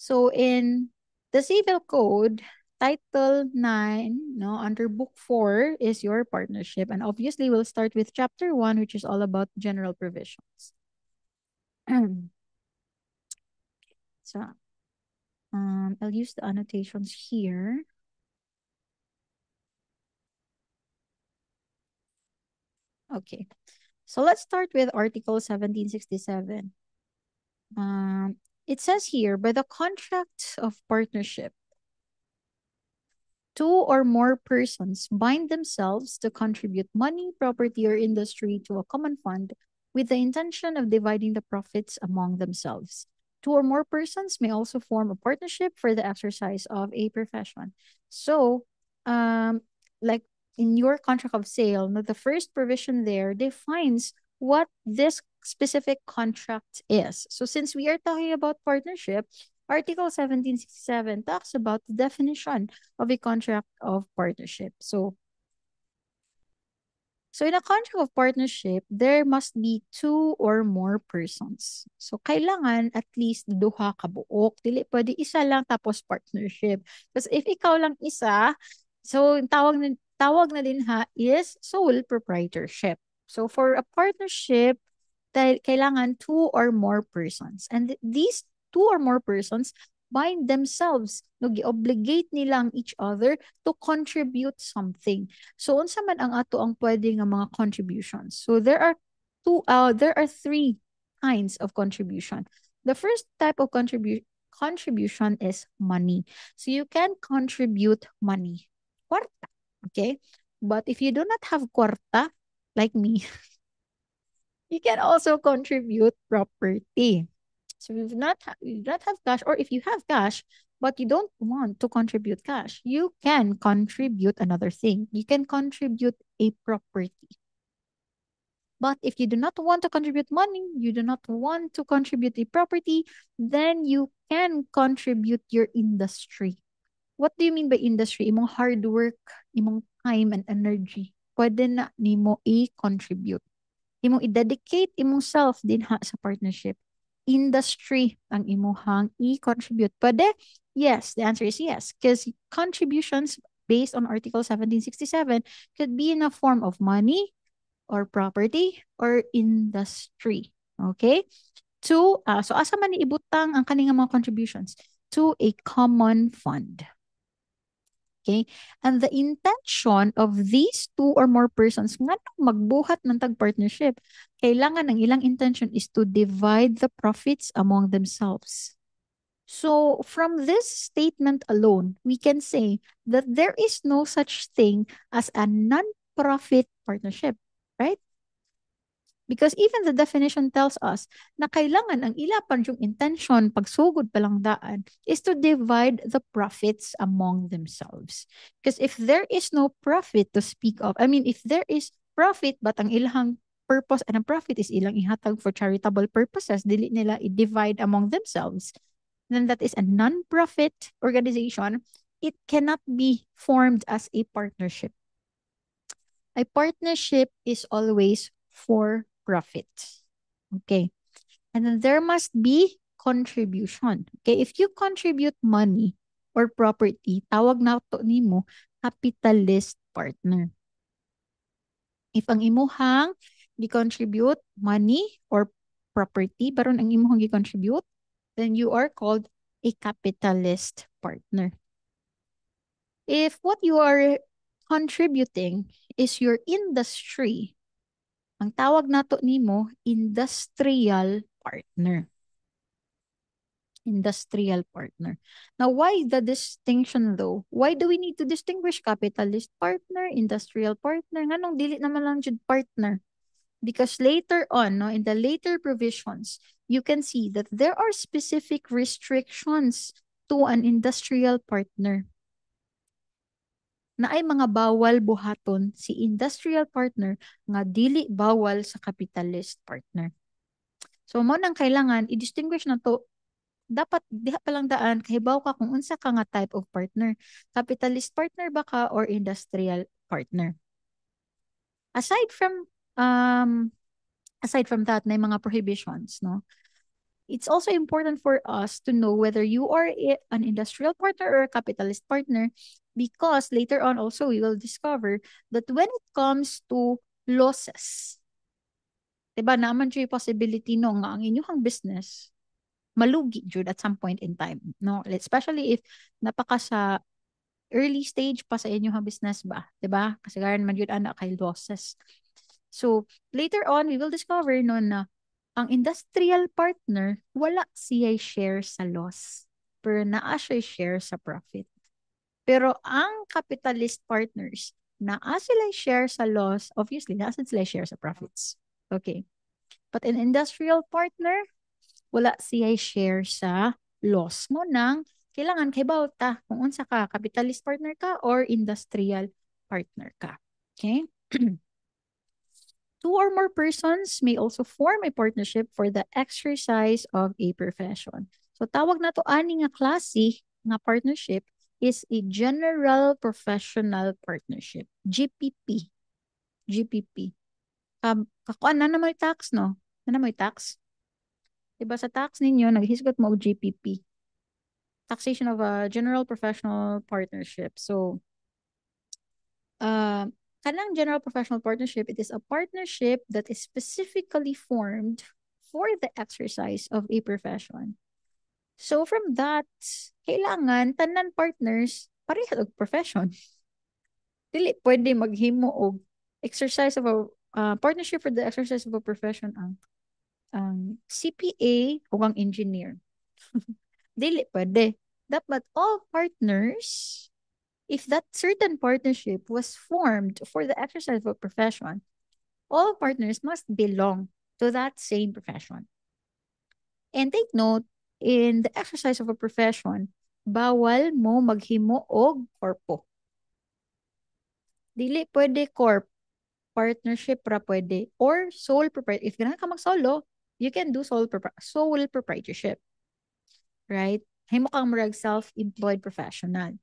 So in the Civil Code, Title 9, no, under Book 4 is your partnership. And obviously, we'll start with Chapter 1, which is all about general provisions. So, I'll use the annotations here. Okay. So let's start with Article 1767. It says here, by the contract of partnership, two or more persons bind themselves to contribute money, property, or industry to a common fund with the intention of dividing the profits among themselves. Two or more persons may also form a partnership for the exercise of a profession. So, like in your contract of sale, no, the first provision there defines what this specific contract is. So, since we are talking about partnership, Article 1767 talks about the definition of a contract of partnership. So in a contract of partnership, there must be two or more persons. So kailangan at least duha ka buok. Dili pwede isa lang tapos partnership. Because if ikaw lang isa, so tawag na din ha is sole proprietorship. So for a partnership, kailangan two or more persons. And these two or more persons bind themselves, no, gi-obligate nilang each other to contribute something. So unsa man ang ato ang pwede nga mga contributions. So there are three kinds of contribution. The first type of contribution is money. So you can contribute money. Kwarta. Okay? But if you do not have kwarta, like me, you can also contribute property. So if you do not have cash, or if you have cash, but you don't want to contribute cash, you can contribute another thing. You can contribute a property. But if you do not want to contribute money, you do not want to contribute a property, then you can contribute your industry. What do you mean by industry? Imong hard work, imong time and energy. Pwede na nimo i-contribute. Imong i-dedicate imong self din ha sa partnership. Industry ang imuhang i-contribute. Pwede? Yes, the answer is yes. Because contributions based on Article 1767 could be in a form of money or property or industry. Okay? So asa man ibutang ang kaning mga contributions? To a common fund. Okay? And the intention of these two or more persons nga magbuhat ng tag-partnership, kailangan ang ilang intention is to divide the profits among themselves. So from this statement alone, we can say that there is no such thing as a non-profit partnership, right? Because even the definition tells us na kailangan ang ilapan yung intention pagsugod palang daan is to divide the profits among themselves. Because if there is no profit to speak of, I mean, if there is profit but ang ilang purpose and ang profit is ilang ihatag for charitable purposes, dili nila i-divide among themselves, then that is a non-profit organization. It cannot be formed as a partnership. A partnership is always for profit. Okay. And then there must be contribution. Okay. If you contribute money or property, tawag na to nimo capitalist partner. If ang imuhang gi-contribute money or property, baron ang imuhang gi-contribute, then you are called a capitalist partner. If what you are contributing is your industry, ang tawag nato nimo industrial partner. Industrial partner. Now, why the distinction though? Why do we need to distinguish capitalist partner, industrial partner? Nganong dili naman lang jud partner? Because later on, no, in the later provisions, you can see that there are specific restrictions to an industrial partner. Na ay mga bawal buhaton si industrial partner nga dili bawal sa capitalist partner. So mo nang kailangan i-distinguish na to, dapat diha pa lang daan kahibaw ka kung unsa ka nga type of partner. Capitalist partner ba ka or industrial partner? Aside from um aside from that, na mga prohibitions, no? it's also important for us to know whether you are an industrial partner or a capitalist partner, because later on also we will discover that when it comes to losses, diba naman yung possibility no nga ang inyong business malugi jud at some point in time, no, especially if napaka sa early stage pa sa inyong business ba, diba, kasi garan man yun anak kay losses. So later on we will discover no na ang industrial partner wala siya share sa loss, pero naa siya share sa profit. Pero ang capitalist partners, naa sila share sa loss, obviously naa sila share sa profits. Okay, but an industrial partner wala siya share sa loss mo nang kailangan kay bawta kung unsa ka, capitalist partner ka or industrial partner ka. Okay? Two or more persons may also form a partnership for the exercise of a profession. So tawag na to ani nga klase nga partnership is a general professional partnership, GPP. GPP. Kakuan na naman tax, no? Na naman tax? Diba sa tax ninyo, naghisgot mo og GPP. Taxation of a general professional partnership. So, kanang general professional partnership, it is a partnership that is specifically formed for the exercise of a profession. So, from that, kailangan tanan partners pareha og profession. Dili pwede maghimo og exercise of a partnership for the exercise of a profession ang CPA o ang engineer. Dili pwede. Dapat all partners, if that certain partnership was formed for the exercise of a profession, all partners must belong to that same profession. And take note, in the exercise of a profession, bawal mo maghimo og korpo. Dili pwede corp, partnership ra pwede, or sole proprietorship. If ganahan ka mag-solo, you can do sole proprietorship. Right? Himo kang murag self-employed professional.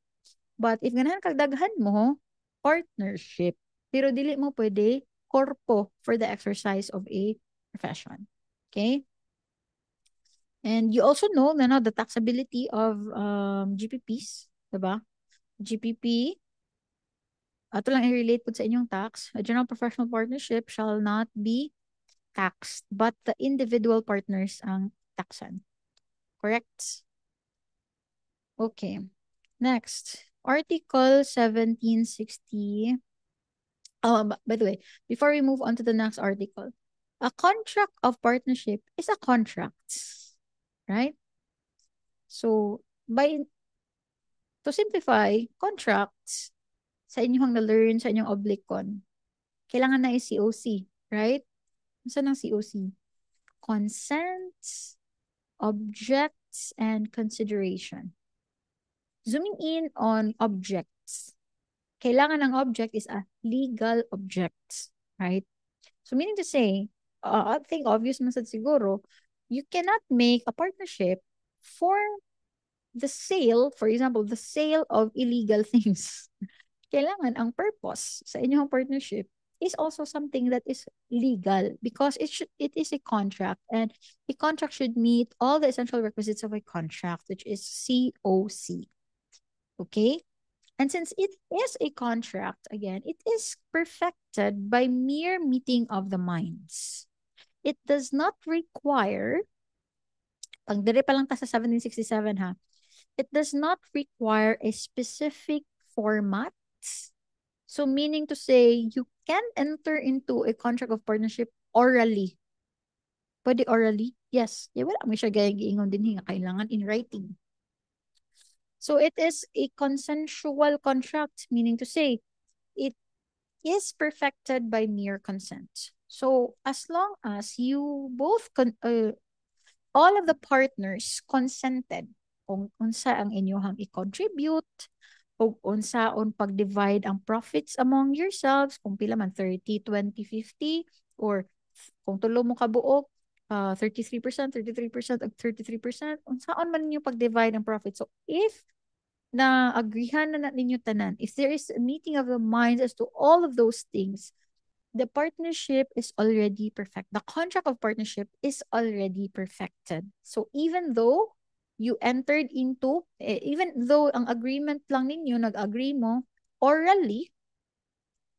But if ganahan kag daghan mo, partnership. Pero dili mo pwede korpo for the exercise of a profession. Okay? And you also know na no, the taxability of GPPs, diba? GPP, ato lang i-relate po sa inyong tax. A general professional partnership shall not be taxed, but the individual partners ang taxan. Correct? Okay. Next, Article 1760. Oh, by the way, before we move on to the next article, a contract of partnership is a contract, right? So, to simplify, contracts sa inyong na-learn sa inyong oblicon, kailangan na COC, right? Saan ang COC? Consents, objects, and consideration. Zooming in on objects. Kailangan ng object is a legal object, right? So meaning to say, I think obvious masad siguro, you cannot make a partnership for the sale, for example, the sale of illegal things. Kailangan ang purpose sa inyong partnership is also something that is legal, because it is a contract, and a contract should meet all the essential requisites of a contract, which is COC. Okay? And since it is a contract, again, it is perfected by mere meeting of the minds. It does not require, pag dire pa lang ta sa 1767 ha, it does not require a specific format. So meaning to say, you can enter into a contract of partnership orally. Pwede orally? Yes. Wala mo siya giingon din nga kailangan in writing. So it is a consensual contract, meaning to say, it is perfected by mere consent. So as long as you both, all of the partners consented kung unsa ang inyong i-contribute, o unsaon pag-divide ang profits among yourselves, kung pila man 30, 20, 50, or kung tulo mo kabuok, 33%, 33%, ag 33%, unsaon man ninyo pag-divide ang profits. So if na agreehan na ninyo tanan, if there is a meeting of the minds as to all of those things, the partnership is already perfect. The contract of partnership is already perfected. So even though you entered into, even though ang agreement lang ninyo, nag-agree mo, orally,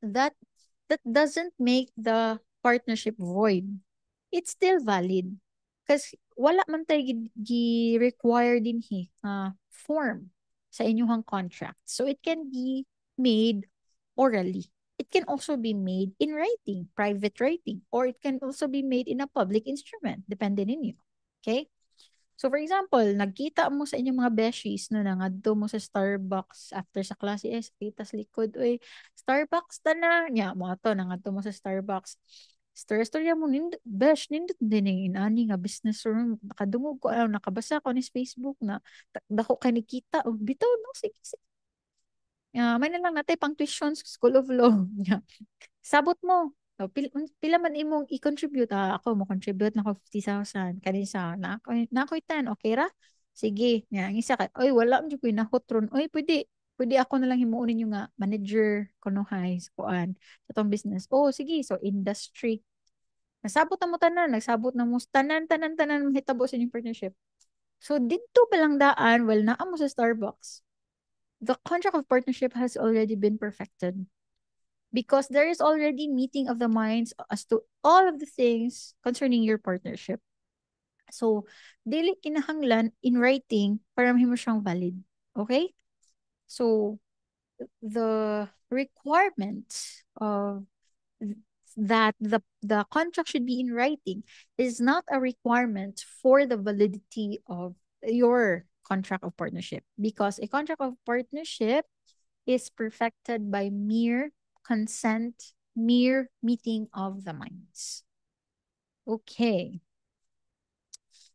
that that doesn't make the partnership void. It's still valid. Because wala man tayo require din form sa inyong contract. So it can be made orally. It can also be made in writing, private writing, or it can also be made in a public instrument, depende ninyo. Okay? So for example, nagkita mo sa inyong mga beshies no nangadto mo sa Starbucks after sa klase tas likod oy Starbucks ta na nya mo ato nangadto mo sa Starbucks. Storya mo besh nindot din yung inani nga business room nakadungog ko nakabasa ko ni Facebook na dako kay nikita og bitaw no sige sige. May na lang natay pang tuition sa School of Law. Sabot mo. So, pila man imong i-contribute. Ako mo contribute na ko 50,000. Kanisa na ako 10. Okay ra? Sige. Nga, ang isa ka. Oy, wala mo ko inahot ron. Oy, pwede ako na lang himuunin yung nga manager kuno hay sa kuan sa tong business. Oh, sige. So industry. Nasabot na mo tanan, nagsabot na mo tanan mahitabo sa inyong partnership. So dito pa lang daan, well, naa mo sa Starbucks. The contract of partnership has already been perfected because there is already meeting of the minds as to all of the things concerning your partnership. So, dili kinahanglan in writing para mahimo siyang valid. Okay? So, the requirement of that the contract should be in writing is not a requirement for the validity of your contract of partnership because a contract of partnership is perfected by mere consent, mere meeting of the minds. Okay.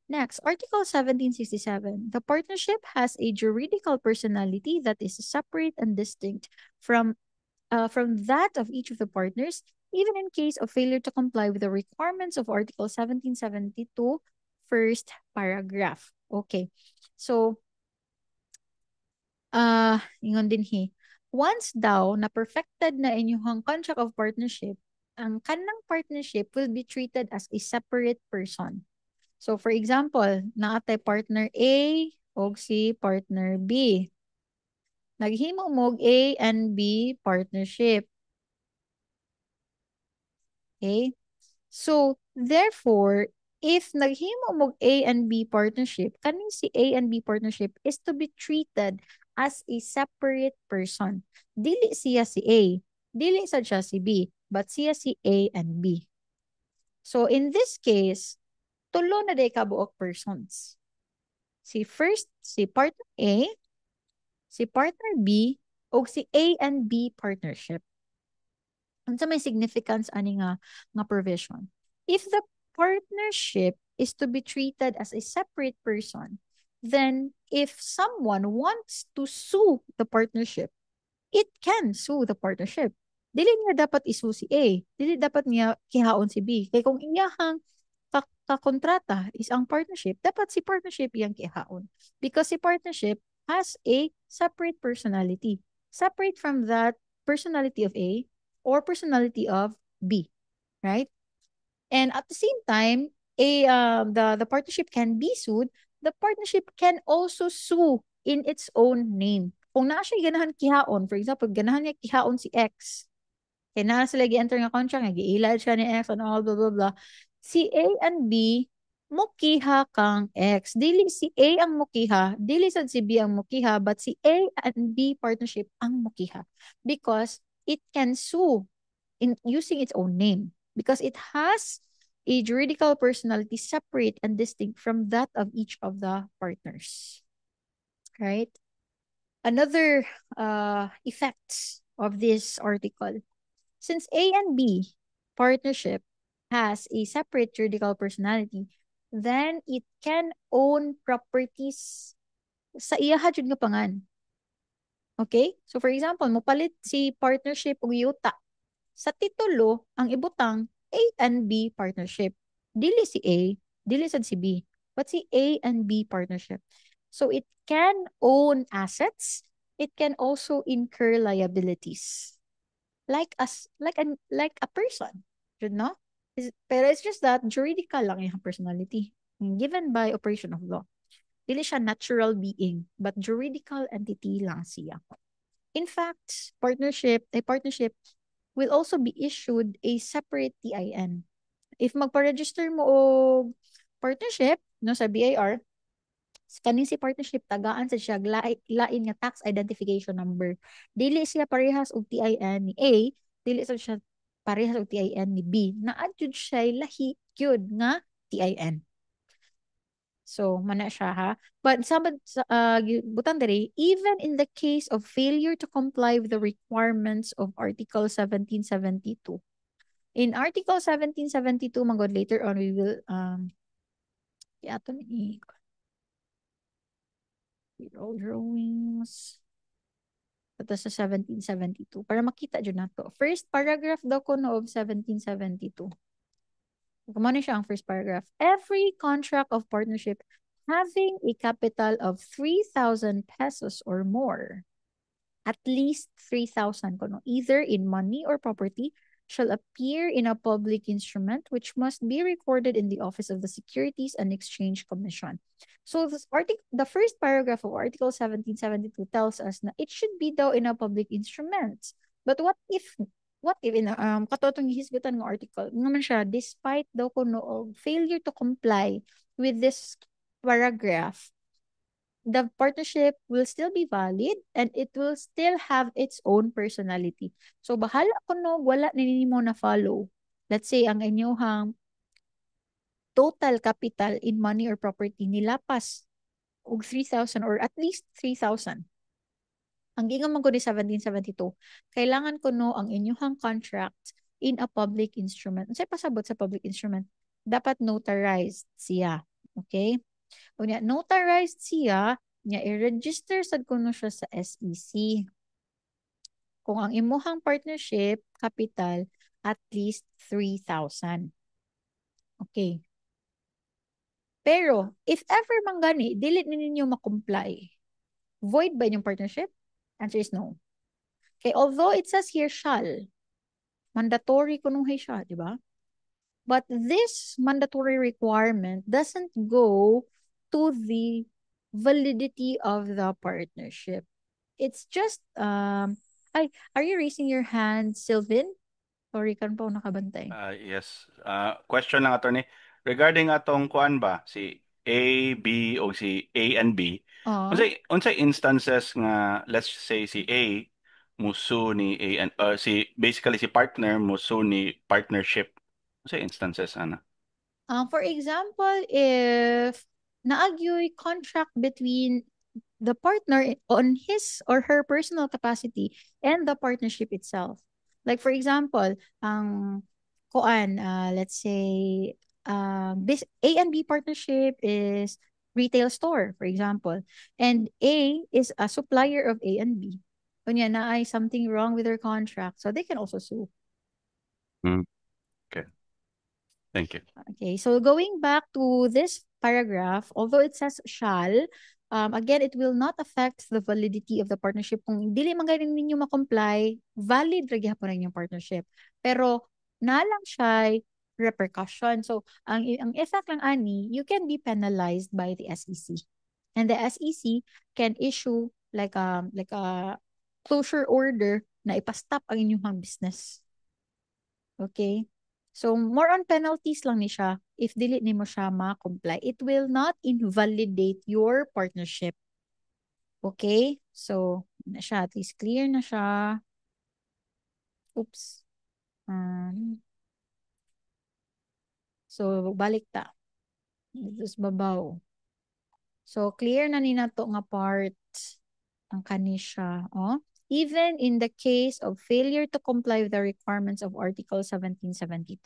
Next, Article 1767. The partnership has a juridical personality that is separate and distinct from that of each of the partners, even in case of failure to comply with the requirements of Article 1772, first paragraph. Okay. So, ingon din once daw na perfected na inyong contract of partnership, ang kanang partnership will be treated as a separate person. So for example, naatay partner A o si partner B. Naghimo mo A and B partnership. Okay? So therefore, if naghimo mo A and B partnership, kaning si A and B partnership is to be treated as a separate person. Dili siya si A, dili sad siya si B, but siya si A and B. So in this case, tulo na day kabuok persons. Si partner A, si partner B, o si A and B partnership. Unsa may significance ani nga provision? If the partnership is to be treated as a separate person, then if someone wants to sue the partnership, it can sue the partnership. Dili niya dapat isu si A. Dili dapat niya kihaon si B. Kaya kung iyahang kakontrata is ang partnership, dapat si partnership iyang kihaon. Because si partnership has a separate personality. Separate from that personality of A or personality of B. Right? And at the same time, the partnership can be sued. The partnership can also sue in its own name. Kung naa siya ganahan kihaon, for example, ganahan niya kihaon si X, kaya na sila gi-enter nga contract, nga giilad siya ni X and all, blah, blah, blah. Si A and B, mukiha kang X. Dili si A ang mukiha, dili sad si B ang mukiha, but si A and B partnership ang mukiha. Because it can sue in using its own name. Because it has a juridical personality separate and distinct from that of each of the partners. Right? Another effect of this article, since A and B partnership has a separate juridical personality, then it can own properties sa iyaha jud nga pangan. Okay? So for example, mopalit si partnership og yuta. Sa titulo, ang ibutang A and B partnership. Dili si A, dili sad si B, but si A and B partnership. So it can own assets, it can also incur liabilities. like a person, you know? Pero it's just that juridical lang yung personality given by operation of law. Dili siya natural being, but juridical entity lang siya. In fact, a partnership will also be issued a separate TIN. If magpa-register mo og partnership no sa BIR, kaning si partnership tagaan sa siya lain nga tax identification number. Dili siya parehas og TIN ni A, dili siya parehas og TIN ni B. Naa jud siya lahi gyud nga TIN. So, mana siya ha. But sabad butang diri, even in the case of failure to comply with the requirements of Article 1772. In Article 1772, magod later on we will ato ni roll drawings. Ito sa 1772 para makita jud nato. First paragraph daw ko no of 1772. Kumano siya ang first paragraph. Every contract of partnership having a capital of 3,000 pesos or more, at least 3,000 kuno, either in money or property, shall appear in a public instrument which must be recorded in the Office of the Securities and Exchange Commission. So the first paragraph of Article 1772 tells us na it should be daw in a public instrument. But what if in katotong gihisgutan ng article naman siya despite daw kuno og failure to comply with this paragraph, the partnership will still be valid and it will still have its own personality. So bahala kuno wala ninyo na follow. Let's say ang inyong total capital in money or property nilapas og 3,000 or at least 3,000. Ang gingon man ko ni 1772, kailangan ko no ang inyuhang contract in a public instrument. Unsay pasabot sa public instrument? Dapat notarized siya. Okay? Unya notarized siya, nya i-register sad kuno siya sa SEC. Kung ang imuhang partnership capital at least 3,000. Okay. Pero if ever man gani dili ninyo ma-comply, void ba yung partnership? Answer is no. Okay, although it says here shall, mandatory kunuhay siya, di ba? But this mandatory requirement doesn't go to the validity of the partnership. It's just, are you raising your hand, Sylvin? Sorry, kan pa ako nakabantay. Yes. Question lang attorney. Regarding atong kuan ba si A, B o si A and B. Oh. Unsay instances nga let's say si A musu ni A and basically si partner musu ni partnership. Unsay instances ana? For example, if naagyoy contract between the partner on his or her personal capacity and the partnership itself. Like for example, ang let's say this A and B partnership is retail store, for example, and A is a supplier of A and B. Kunya na ay something wrong with their contract, so they can also sue. Hmm. Okay. Thank you. Okay, so going back to this paragraph, although it says shall, again, it will not affect the validity of the partnership. Kung dili man ganin ninyo ma-comply, valid ra gyapon ang inyong partnership. Pero nalang siya repercussion. So, ang effect lang ani, you can be penalized by the SEC. And the SEC can issue like a closure order na ipastop ang inyong business. Okay? So, more on penalties lang ni siya if dili nimo siya ma-comply. It will not invalidate your partnership. Okay? So, na siya. At least clear na siya. Oops. So, balik ta. Dito sa babaw. So, clear na ni nato nga part ang kanisya. Oh? Even in the case of failure to comply with the requirements of Article 1772.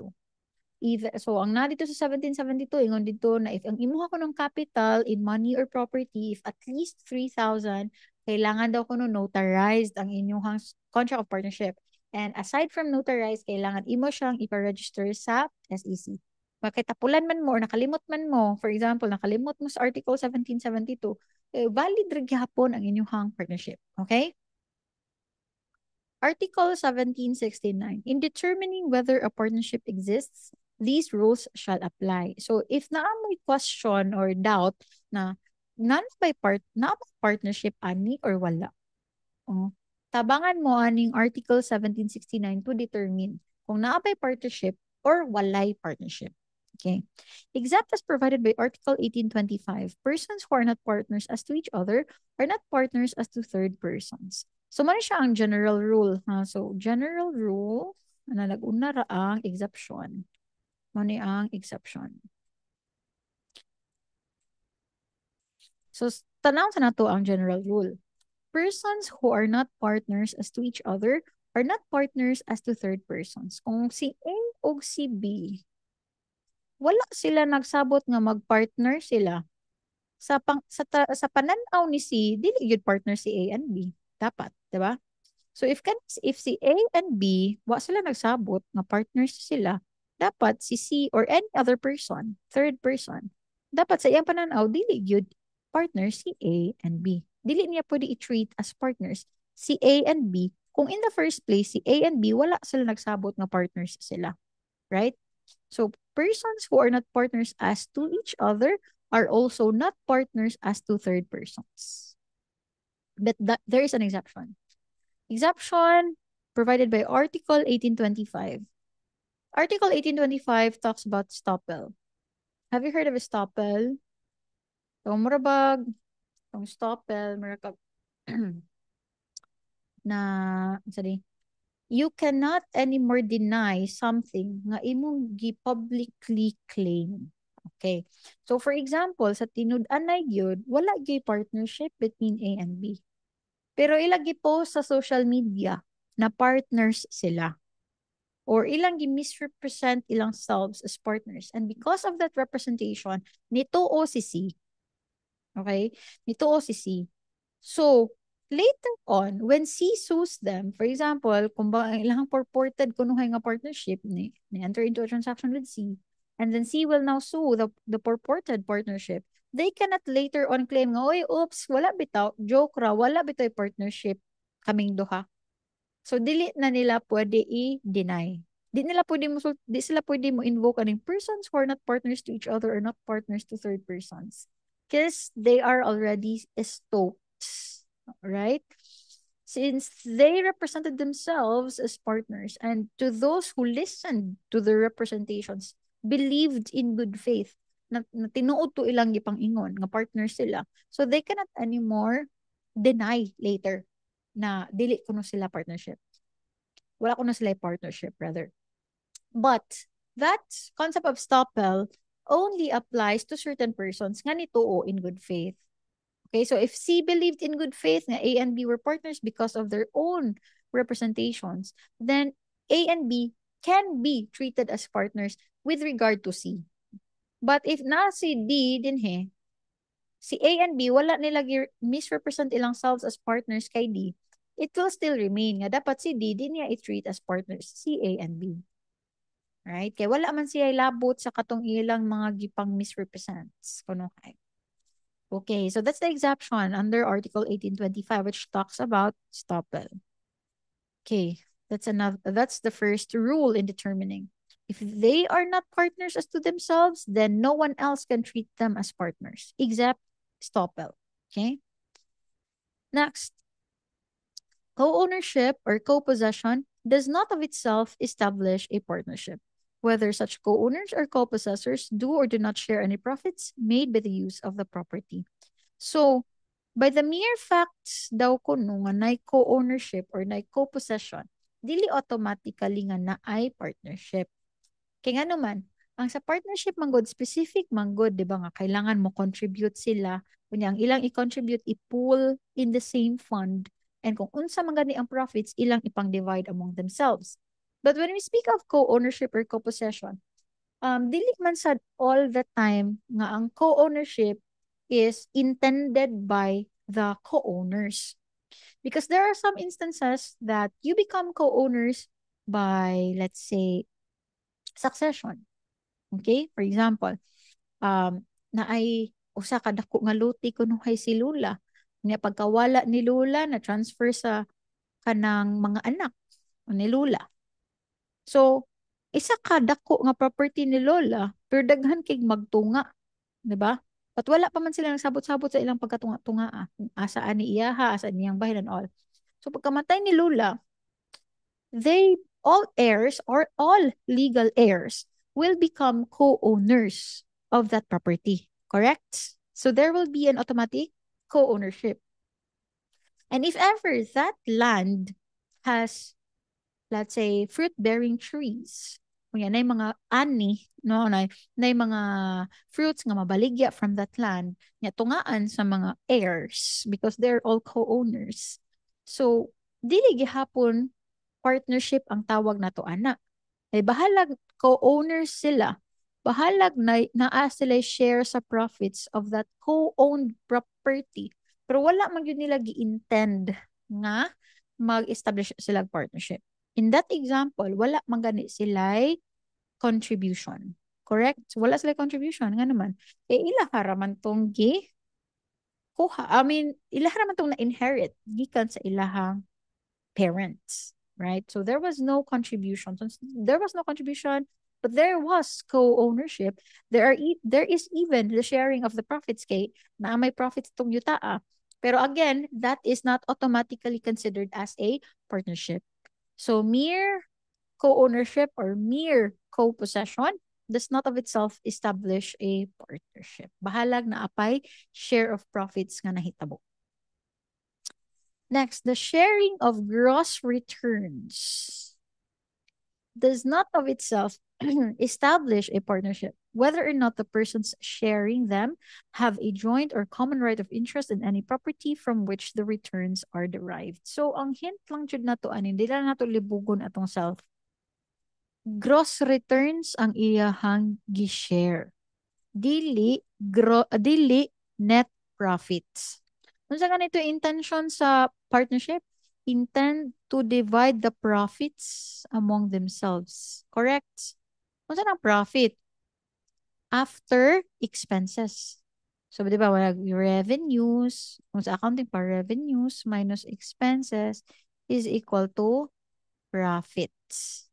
So, ang na dito sa 1772, ingon dito na if ang imuha ko ng capital in money or property, if at least 3,000, kailangan daw ko notarized ang inyong contract of partnership. And aside from notarized, kailangan imo siyang ipa-register sa SEC. Makitapulan man mo or nakalimot man mo, for example, nakalimot mo sa Article 1772, valid rin hapon ang inyong partnership. Okay? Article 1769. In determining whether a partnership exists, these rules shall apply. So if may question or doubt na na may partnership ani or wala. Oh, tabangan mo aning Article 1769 to determine kung naapay partnership or walay partnership. Okay. Except as provided by Article 1825, persons who are not partners as to each other are not partners as to third persons. So, man siya ang general rule. Ha? So, general rule, na nag-una ra ang exception. Mani ang exception. So, tanaw sa nato ang general rule. Persons who are not partners as to each other are not partners as to third persons. Kung si A o si B, wala sila nagsabot nga magpartner sila. Sa pananaw ni C, dili gyud partner si A and B. Dapat, di ba? So if si A and B, wa sila nagsabot nga partners sila, dapat si C or any other person, third person, dapat sa iyang pananaw dili gyud partner si A and B. Dili niya pwede i-treat as partners si A and B kung in the first place si A and B wala sila nagsabot nga partners sila. Right? So persons who are not partners as to each other are also not partners as to third persons. But there is an exception. Exception provided by Article 1825. Article 1825 talks about estoppel. Have you heard of estoppel? So, murabag, yung estoppel, murabag, na, sorry, you cannot anymore deny something nga imong gi-publicly claim. Okay. So, for example, sa tinud-anay yun, wala gyud partnership between A and B. Pero ilagi post sa social media na partners sila. Or ilang misrepresent ilang selves as partners. And because of that representation, nito o si C. Okay? Nito o si C. So, later on, when C sues them, for example, kung ba ilang purported kunuhay nga partnership ni enter into a transaction with C, and then C will now sue the purported partnership, they cannot later on claim nga, oy, oops, wala bitaw, joke ra, wala bitaw partnership kaming duha. So, dili na nila pwede i-deny. Di sila pwede mo invoke aning persons who are not partners to each other or not partners to third persons. Because they are already estopped. Right? Since they represented themselves as partners and to those who listened to their representations, believed in good faith, na tinuod to ilang gipang-ingon, nga partners sila. So, they cannot anymore deny later na dili kuno sila partnership. Wala kuno sila partnership, rather. But that concept of estoppel only applies to certain persons nga nituo in good faith. Okay, so if C believed in good faith nga A and B were partners because of their own representations, then A and B can be treated as partners with regard to C. But if na si D din si A and B wala nila misrepresent ilang selves as partners kay D, it will still remain nga dapat si D din niya i-treat as partners si A and B. Right? Kaya wala man siya labot sa katong ilang mga gipang misrepresents. Kuno kay. Okay, so that's the exception under Article 1825, which talks about estoppel. Okay, that's the first rule in determining. If they are not partners as to themselves, then no one else can treat them as partners, except estoppel. Okay? Next, co-ownership or co-possession does not of itself establish a partnership. Whether such co-owners or co-possessors do or do not share any profits made by the use of the property. So, by the mere facts daw kuno nga nay co-ownership or nay co-possession, dili automatically nga naay partnership. Kaya nga naman, ang sa partnership manggod, specific manggod, di ba nga, kailangan mo contribute sila. Kunya, ang ilang i-contribute, i-pool in the same fund. And kung unsa man gani ang profits, ilang ipang-divide among themselves. But when we speak of co-ownership or co-possession, dili man sa all the time nga ang co-ownership is intended by the co-owners. Because there are some instances that you become co-owners by, let's say, succession. Okay? For example, na ay usa ka dako nga luti kuno kay si Lula. Nya pagkawala ni Lula na transfer sa kanang mga anak ni Lola. So, isa ka dako nga property ni Lola, pero daghan kay magtunga, di ba? At wala pa man sila nagsabot-sabot sa ilang pagkatunga-tunga. Asaan ni iyaha, asaan niyang bahay and all. So, pagkamatay ni Lola, they, all heirs or all legal heirs will become co-owners of that property. Correct? So, there will be an automatic co-ownership. And if ever that land has, let's say, fruit-bearing trees, kunya na mga ani, no, na mga fruits nga mabaligya from that land, nga tungaan sa mga heirs because they're all co-owners. So, dili gihapon partnership ang tawag na to ana. Ay bahalag co-owners sila. Bahalag naa sila share sa profits of that co-owned property. Pero wala man yun nila gi-intend nga mag-establish sila partnership. In that example, wala man gani sila'y contribution. Correct? So, wala sila'y contribution. Nga naman. Ila haraman tong kuha. I mean, ila haraman tong na-inherit gikan sa ilahang parents. Right? So, there was no contribution. So, there was no contribution, but there was co-ownership. There is even the sharing of the profits kay na may profits tong yutaa. Pero again, that is not automatically considered as a partnership. So mere co-ownership or mere co-possession does not of itself establish a partnership. Bahalag na apay share of profits nga nahitabo. Next, the sharing of gross returns does not of itself establish a partnership, whether or not the persons sharing them have a joint or common right of interest in any property from which the returns are derived. So, ang hint lang jud na to, hindi lang nato libugon atong self. Gross returns ang iyahang gi-share. Dili net profits. Unsa ganito intention sa partnership? Intend to divide the profits among themselves. Correct? Unsa nang profit? After expenses. So, di ba, wala revenues, kung sa accounting pa, revenues minus expenses is equal to profits.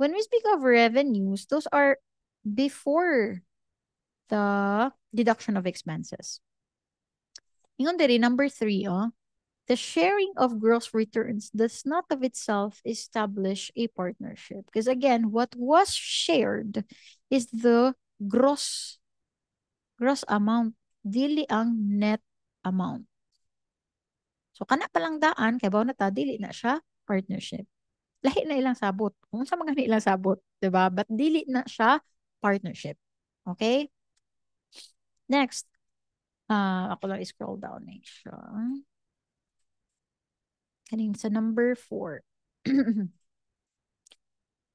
When we speak of revenues, those are before the deduction of expenses. Ingon diri, number 3, the sharing of gross returns does not of itself establish a partnership. Because again, what was shared is the gross amount, dili ang net amount. So, kana palang daan, kay bawa na ta, dili na siya partnership. Lahi na ilang sabot. Kung sa mga ilang sabot, diba? But dili na siya partnership. Okay? Next. Ako lang scroll down na siya. Kanin sa number 4.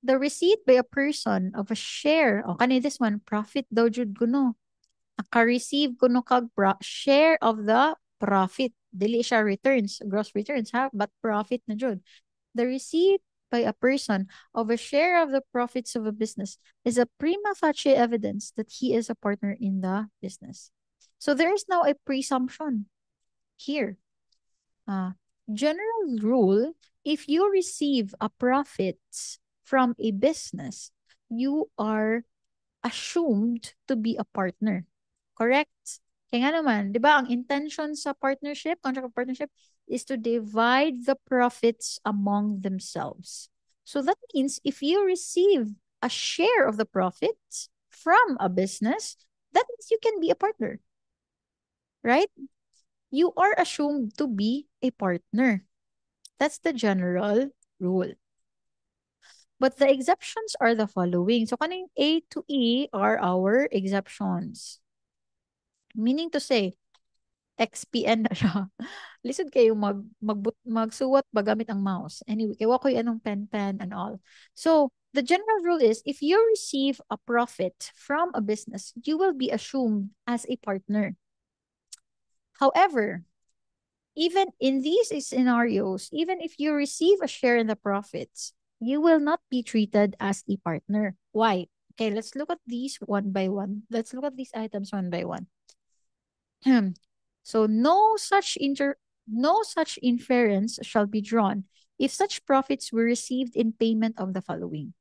The receipt by a person of a share. O, kanin this one, profit daw jud kuno. Naka-receive kuno kag share of the profit. Dili siya returns, gross returns ha, but profit na jud. The receipt by a person of a share of the profits of a business is a prima facie evidence that he is a partner in the business. So there is now a presumption here. General rule, if you receive a profit from a business, you are assumed to be a partner. Correct? Kaya nga naman, di ba, ang intention sa partnership, contract of partnership, is to divide the profits among themselves. So that means if you receive a share of the profits from a business, that means you can be a partner. Right? You are assumed to be a partner. That's the general rule. But the exceptions are the following. So, kaning A to E are our exceptions. Meaning to say, XPN na siya. Lisod kayo magsuwat bagamit ang mouse. Anyway, kaya ko yung anong pen and all. So, the general rule is, if you receive a profit from a business, you will be assumed as a partner. However, even in these scenarios, even if you receive a share in the profits, you will not be treated as a partner. Why? Okay, let's look at these one by one. Let's look at these items one by one. So no such no such inference shall be drawn if such profits were received in payment of the following,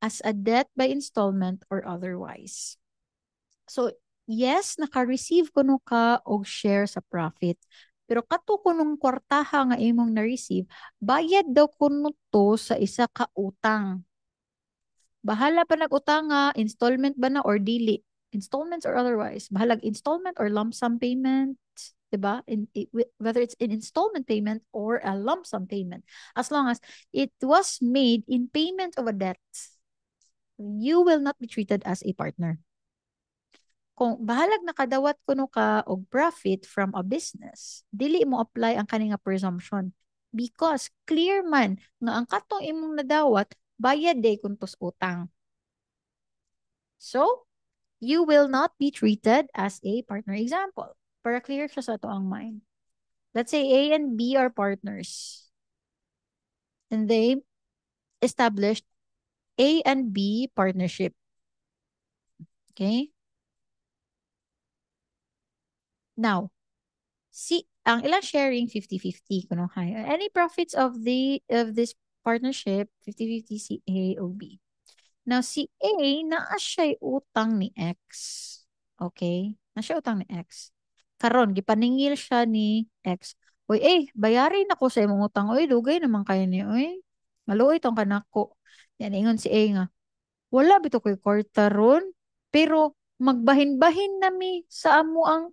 as a debt by installment or otherwise. So, yes, naka-receive kuno ka og share sa profit. Pero kato kunong kwartaha nga imong na-receive, bayad daw kuno to sa isa ka utang. Bahala pa nag-utanga, installment ba na or dili? Installments or otherwise. Bahalag installment or lump sum payment, 'di ba? Whether it's in installment payment or a lump sum payment. As long as it was made in payment of a debt, you will not be treated as a partner. Kung bahalag nakadawat kuno ka og profit from a business, dili mo apply ang kaninga presumption because clear man nga ang katong imong nadawat bayad day kuntos utang. So, you will not be treated as a partner. Example, para clear siya sa ato ang mind. Let's say A and B are partners and they established A and B partnership. Okay? Now, ang ilang sharing 50-50 kuno hay. Any profits of this partnership 50-50 si A o B. Now si A naa siya utang ni X. Okay? Na siya utang ni X. Karon gipaningil siya ni X. Oy, bayarin ako sa imong utang. Oy, dugay naman kayo ni. Oy, maluoy tong kanako. Yan, ingon si A nga. Wala bito ko'y kwarta ron. Pero magbahin-bahin nami sa amo ang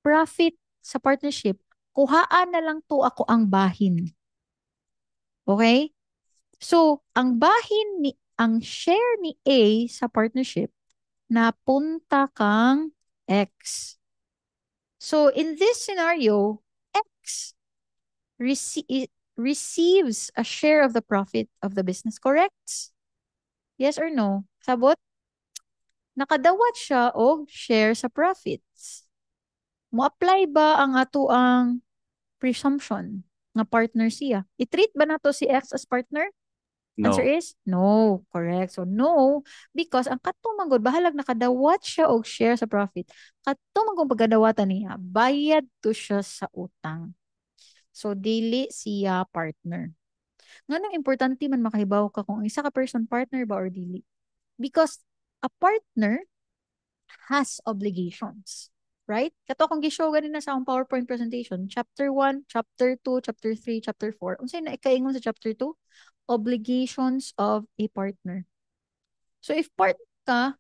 profit sa partnership. Kuhaan na lang to ako ang bahin. Okay? So, ang share ni A sa partnership napunta kang X. So, in this scenario, X receives a share of the profit of the business, correct? Yes or no? Sabot? Nakadawat siya og share sa profits. Mo-apply ba ang ato ang presumption nga partner siya? I-treat ba nato si X as partner? Answer No. is no. Correct. So, no. Because ang katong manggod, bahalag nakadawat siya og share sa profit. Katong manggod pagkadawatan niya, bayad to siya sa utang. So, dili siya partner. Nganong importante man makahibaw ka kung isa ka person partner ba or dili. Because a partner has obligations. Right? Kato akong gishow ganina sa akong PowerPoint presentation, chapter 1, chapter 2, chapter 3, chapter 4. Unsay na ikaingon sa chapter 2? Obligations of a partner. So if partner ka,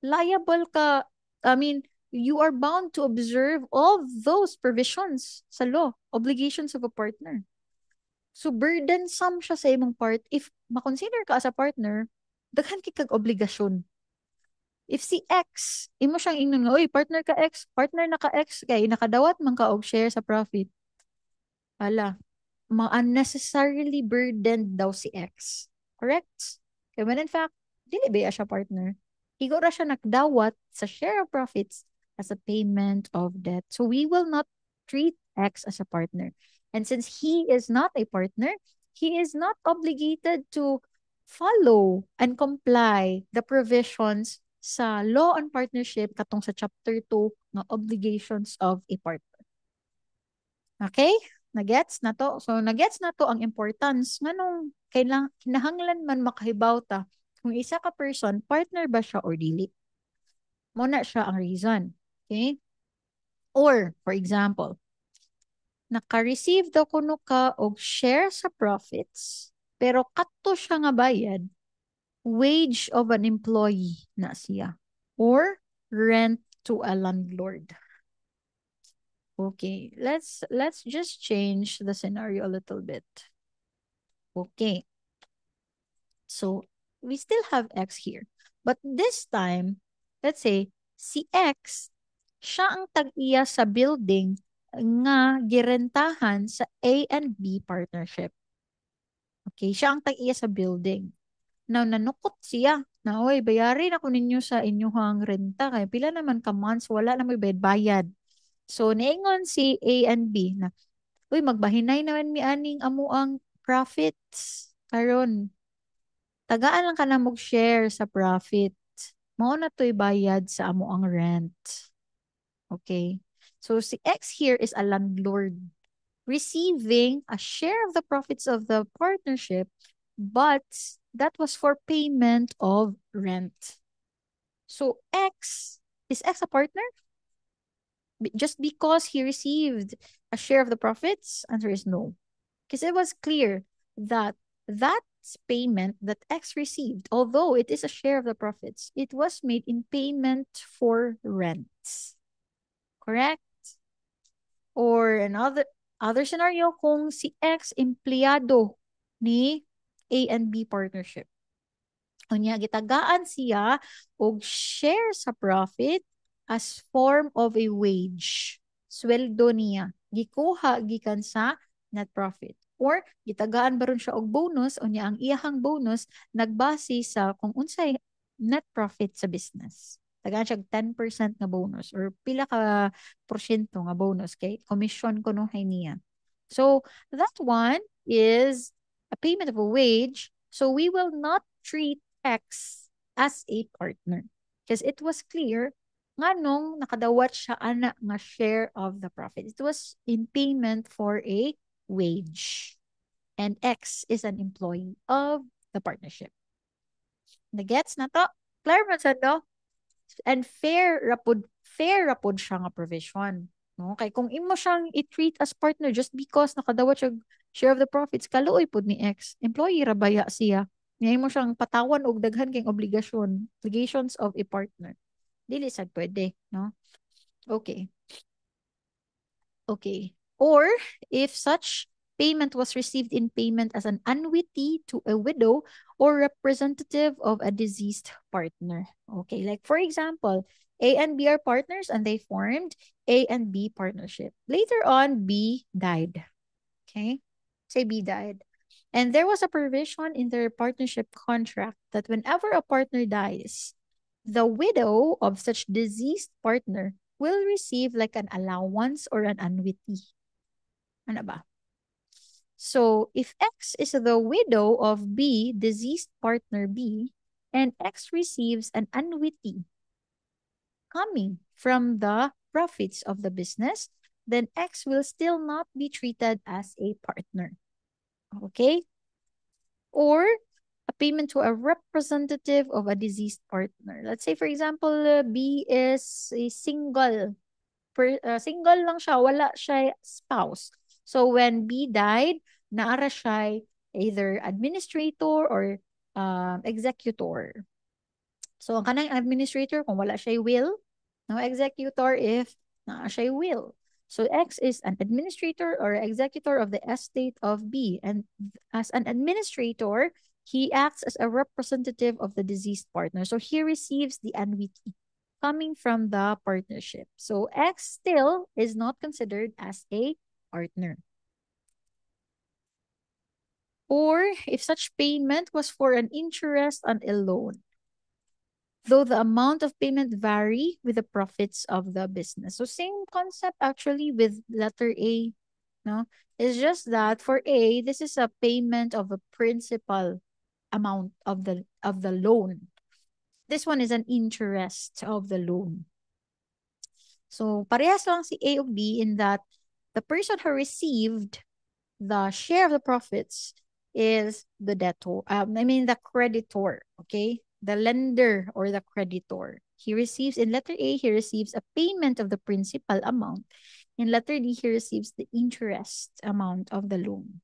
liable ka, I mean, you are bound to observe all those provisions sa law, obligations of a partner. So burdensome siya sa imong part if makonsider ka as a partner, daghan kag obligasyon. If si X, imo siyang ingnon nga, oy, partner ka X, partner na ka X, kay nakadawat man ka og share sa profit. Ala, unnecessarily burdened daw si X. Correct? Kaya when in fact, dili ba siya partner? Higo ra siya nakdawat sa share of profits as a payment of debt. So we will not treat X as a partner. And since he is not a partner, he is not obligated to follow and comply the provisions sa law on partnership katong sa chapter 2 ng obligations of a partner. Okay? Nagets na to? So, nagets na to ang importance nganong kinahanglan man makahibaw ta kung isa ka person, partner ba siya or dili. Muna siya ang reason. Okay? Or, for example, naka-receive daw kuno ka og share sa profits, pero katto siya nga bayad, wage of an employee na siya. Or rent to a landlord. Okay, let's just change the scenario a little bit. Okay. So, we still have X here. But this time, let's say, si X, siya ang tag-iya sa building nga girentahan sa A and B partnership. Okay, siya ang tag-iya sa building. Now, nanukot siya na, oy, bayarin ako ninyo sa inyong renta. Kaya pila naman ka months, wala na may bayad. So, niingon si A and B na, uy, magbahinay naman mi aning amo ang profits. Karon, tagaan lang ka na mag-share sa profit. Mao na to'y bayad sa amo ang rent. Okay? So, si X here is a landlord. receiving a share of the profits of the partnership, but that was for payment of rent. So is X a partner? Just because he received a share of the profits? Answer is no. Because it was clear that that payment that X received, although it is a share of the profits, it was made in payment for rents. Correct? Or other scenario, kung si X empleyado ni A and B partnership. Unya gitagaan siya og share sa profit as form of a wage. Sweldo niya gikuha gikan sa net profit. Or gitagaan baron siya og bonus, unya ang iyahang bonus nagbase sa kung unsay net profit sa business. Tagaan siya 10% nga bonus or pila ka porsyento nga bonus kay commission kunuhay niya. So that one is a payment of a wage. So we will not treat X as a partner. Because it was clear nga nung nakadawat siya ana nga share of the profit. It was in payment for a wage. And X is an employee of the partnership. Nagets na to? Clear man sa to? And fair rapod siya nga provision. No? Kay kung imo siyang i-treat as partner just because nakadawat siya share of the profits, kaluoy pod ni X. Employee ra baya siya. Ngayon mo siyang patawan og daghan kay obligations of a partner. Dili sad pwede, no? Okay. Okay. Or if such payment was received in payment as an annuity to a widow or representative of a deceased partner. Okay, like for example, A and B are partners and they formed A and B partnership. Later on, B died. Okay, say B died. And there was a provision in their partnership contract that whenever a partner dies, the widow of such deceased partner will receive like an allowance or an annuity. Ano ba? So, if X is the widow of B, deceased partner B, and X receives an annuity coming from the profits of the business, then X will still not be treated as a partner. Okay? Or a payment to a representative of a deceased partner. Let's say, for example, B is a single lang siya, wala siya spouse. So when B died, naara siya either administrator or executor. So ang kanang administrator kung wala siya will, no executor if naa siya will. So X is an administrator or executor of the estate of B, and as an administrator, he acts as a representative of the deceased partner. So he receives the annuity coming from the partnership. So X still is not considered as a partner. Or if such payment was for an interest on a loan, though the amount of payment vary with the profits of the business. So same concept actually with letter A, no? It's just that for A, this is a payment of a principal amount of the loan. This one is an interest of the loan. So parehas lang si A of B in that the person who received the share of the profits is the debtor. The creditor, okay? The lender or the creditor. He receives, in letter A, he receives a payment of the principal amount. In letter D, he receives the interest amount of the loan.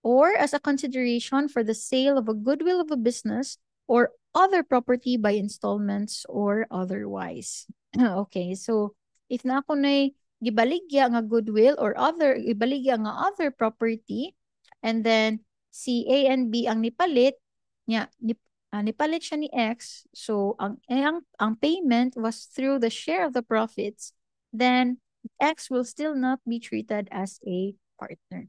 Or as a consideration for the sale of a goodwill of a business or other property by installments or otherwise. Okay, so if na ako na'y gibaligya nga goodwill or gibaligya nga other property, and then si A and B ang nipalit, nipalit siya ni X, so ang payment was through the share of the profits, then X will still not be treated as a partner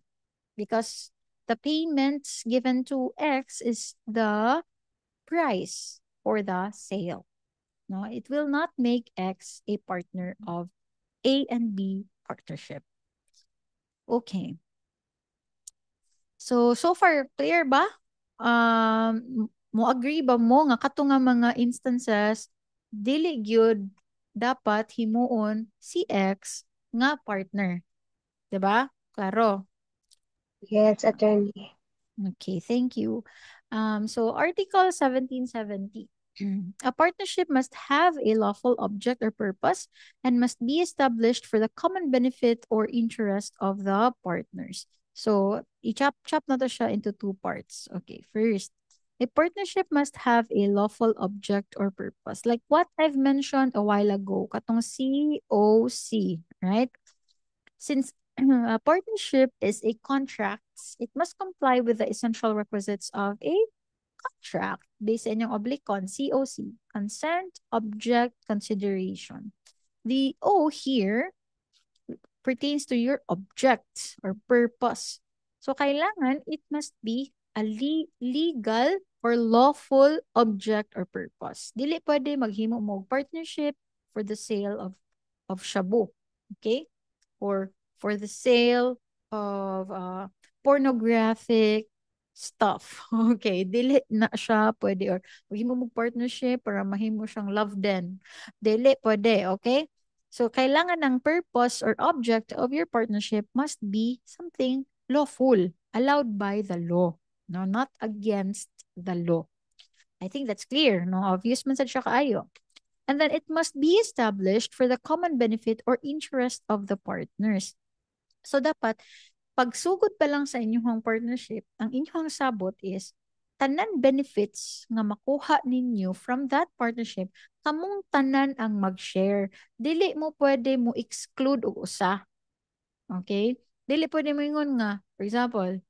because the payments given to X is the price for the sale. No, it will not make X a partner of A and B partnership. Okay. So far clear ba? Mo agree ba mo nga kato nga mga instances dili gyud dapat himuon si X nga partner. 'Di ba? Klaro. Yes, attorney. Okay, thank you. So Article 1770. A partnership must have a lawful object or purpose and must be established for the common benefit or interest of the partners. So, i-chop na to siya into two parts. Okay, first, a partnership must have a lawful object or purpose. Like what I've mentioned a while ago, katong COC, right? Since a partnership is a contract, it must comply with the essential requisites of a contract based sa inyong oblicon, COC, consent, object, consideration. The O here pertains to your object or purpose. So, kailangan it must be a legal or lawful object or purpose. Dili pwede maghimo mo og partnership for the sale of shabu. Okay? Or for the sale of pornographic stuff. Okay, dili na siya pwede, or maghimo mo partnership para mahimo siyang love den. Dili pwede, okay? So kailangan ng purpose or object of your partnership must be something lawful, allowed by the law, no, not against the law. I think that's clear, no? Obvious man sad siya kaayo. And then it must be established for the common benefit or interest of the partners. So dapat pagsugod pa lang sa inyong partnership, ang inyong sabot is tanan benefits nga makuha ninyo from that partnership, kamong tanan ang mag-share. Dili mo pwede mo exclude og usa. Okay? Dili pwede mo ingon nga, for example,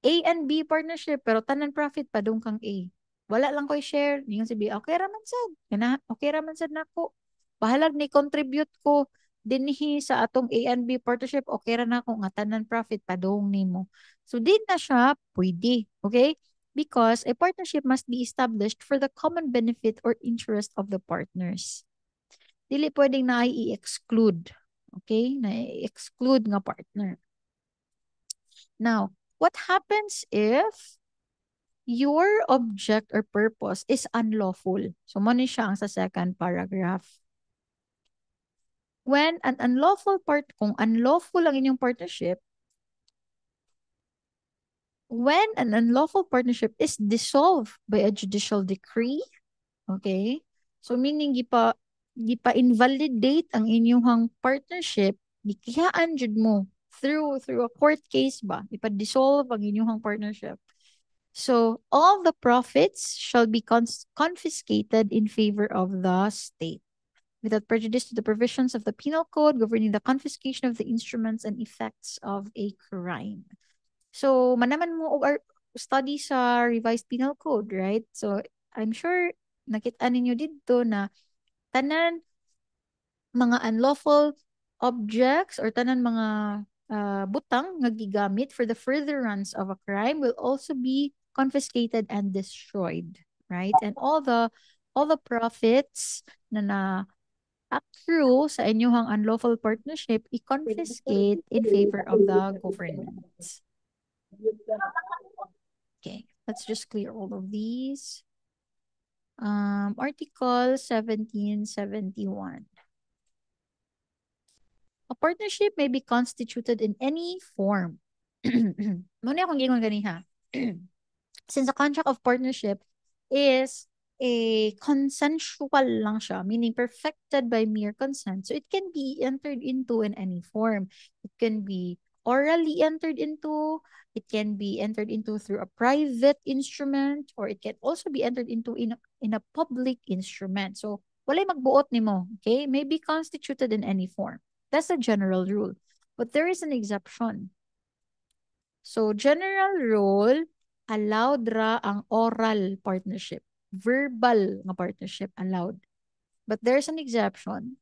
A and B partnership pero tanan profit padung kang A. Wala lang ko'y share. Ningon si B, okay raman sad. Kana, okay raman sad nako. Bahalag ni contribute ko dinhi sa atong A and B partnership, okay ra na ako nga tanan profit padung nimo. So di na siya pwede, okay? Because a partnership must be established for the common benefit or interest of the partners. Dili pwedeng na i-exclude. Okay? Na i-exclude nga partner. Now, what happens if your object or purpose is unlawful? So, mo ni siya ang sa second paragraph. When an unlawful kung unlawful ang inyong partnership, when an unlawful partnership is dissolved by a judicial decree, okay? So, meaning, gipa-invalidate ang inyong partnership, gikiyaan jud mo through a court case ba, ipa-dissolve ang inyong partnership. So, all the profits shall be confiscated in favor of the state, without prejudice to the provisions of the Penal Code governing the confiscation of the instruments and effects of a crime. So, manaman mo og study sa revised Penal Code, right? So, I'm sure nakita ninyo dito na tanan mga unlawful objects or tanan mga butang nga gigamit for the furtherance of a crime will also be confiscated and destroyed, right? And all the profits na accrue sa inyong unlawful partnership i-confiscate in favor of the government. Okay, let's just clear all of these. Article 1771. A partnership may be constituted in any form. Muna akong gingon ganiha. Since a contract of partnership is a consensual lang siya, meaning perfected by mere consent. So it can be entered into in any form. It can be orally entered into, it can be entered into through a private instrument, or it can also be entered into in a public instrument. So walay magbuot nimo, okay? May be constituted in any form. That's a general rule. But there is an exception. So general rule, allowed ra ang oral partnership. Verbal nga partnership allowed. But there's an exception.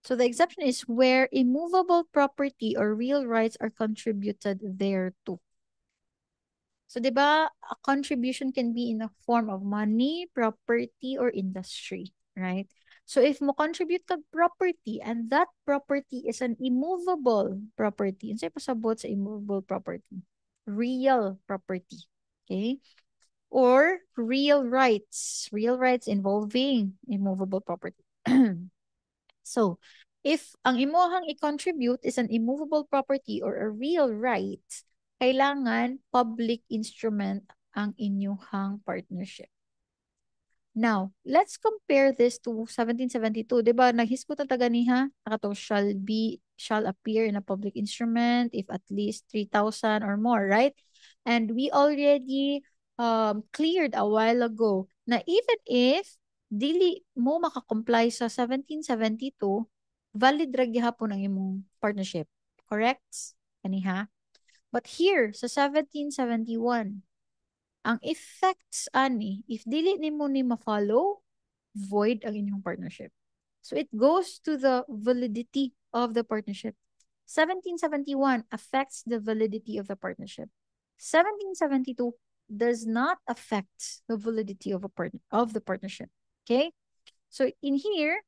So the exception is where immovable property or real rights are contributed thereto. So, di ba, a contribution can be in the form of money, property, or industry, right? So, if mo contribute kag property and that property is an immovable property, and say pasabot sa immovable property, real property, okay? Or real rights involving immovable property. So, if ang imuhang i-contribute is an immovable property or a real right, kailangan public instrument ang inyuhang partnership. Now, let's compare this to 1772. Diba, naghisgot ang taganiha, nakato shall appear in a public instrument if at least 3,000 or more, right? And we already cleared a while ago na even if dili mo makakomply sa 1772, valid ra gyapon ang imong partnership. Correct? Kaniha? But here, sa 1771, ang effects ani, if dili nimo ni ma-follow, void ang inyong partnership. So it goes to the validity of the partnership. 1771 affects the validity of the partnership. 1772 does not affect the validity of the partnership. Okay? So in here,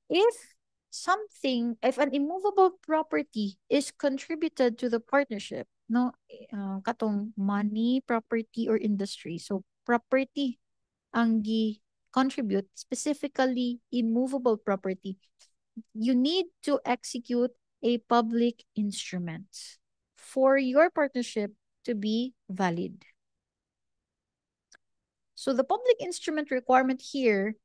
if an immovable property is contributed to the partnership, no, katong money, property, or industry. So property ang contribute, specifically immovable property. You need to execute a public instrument for your partnership to be valid. So the public instrument requirement here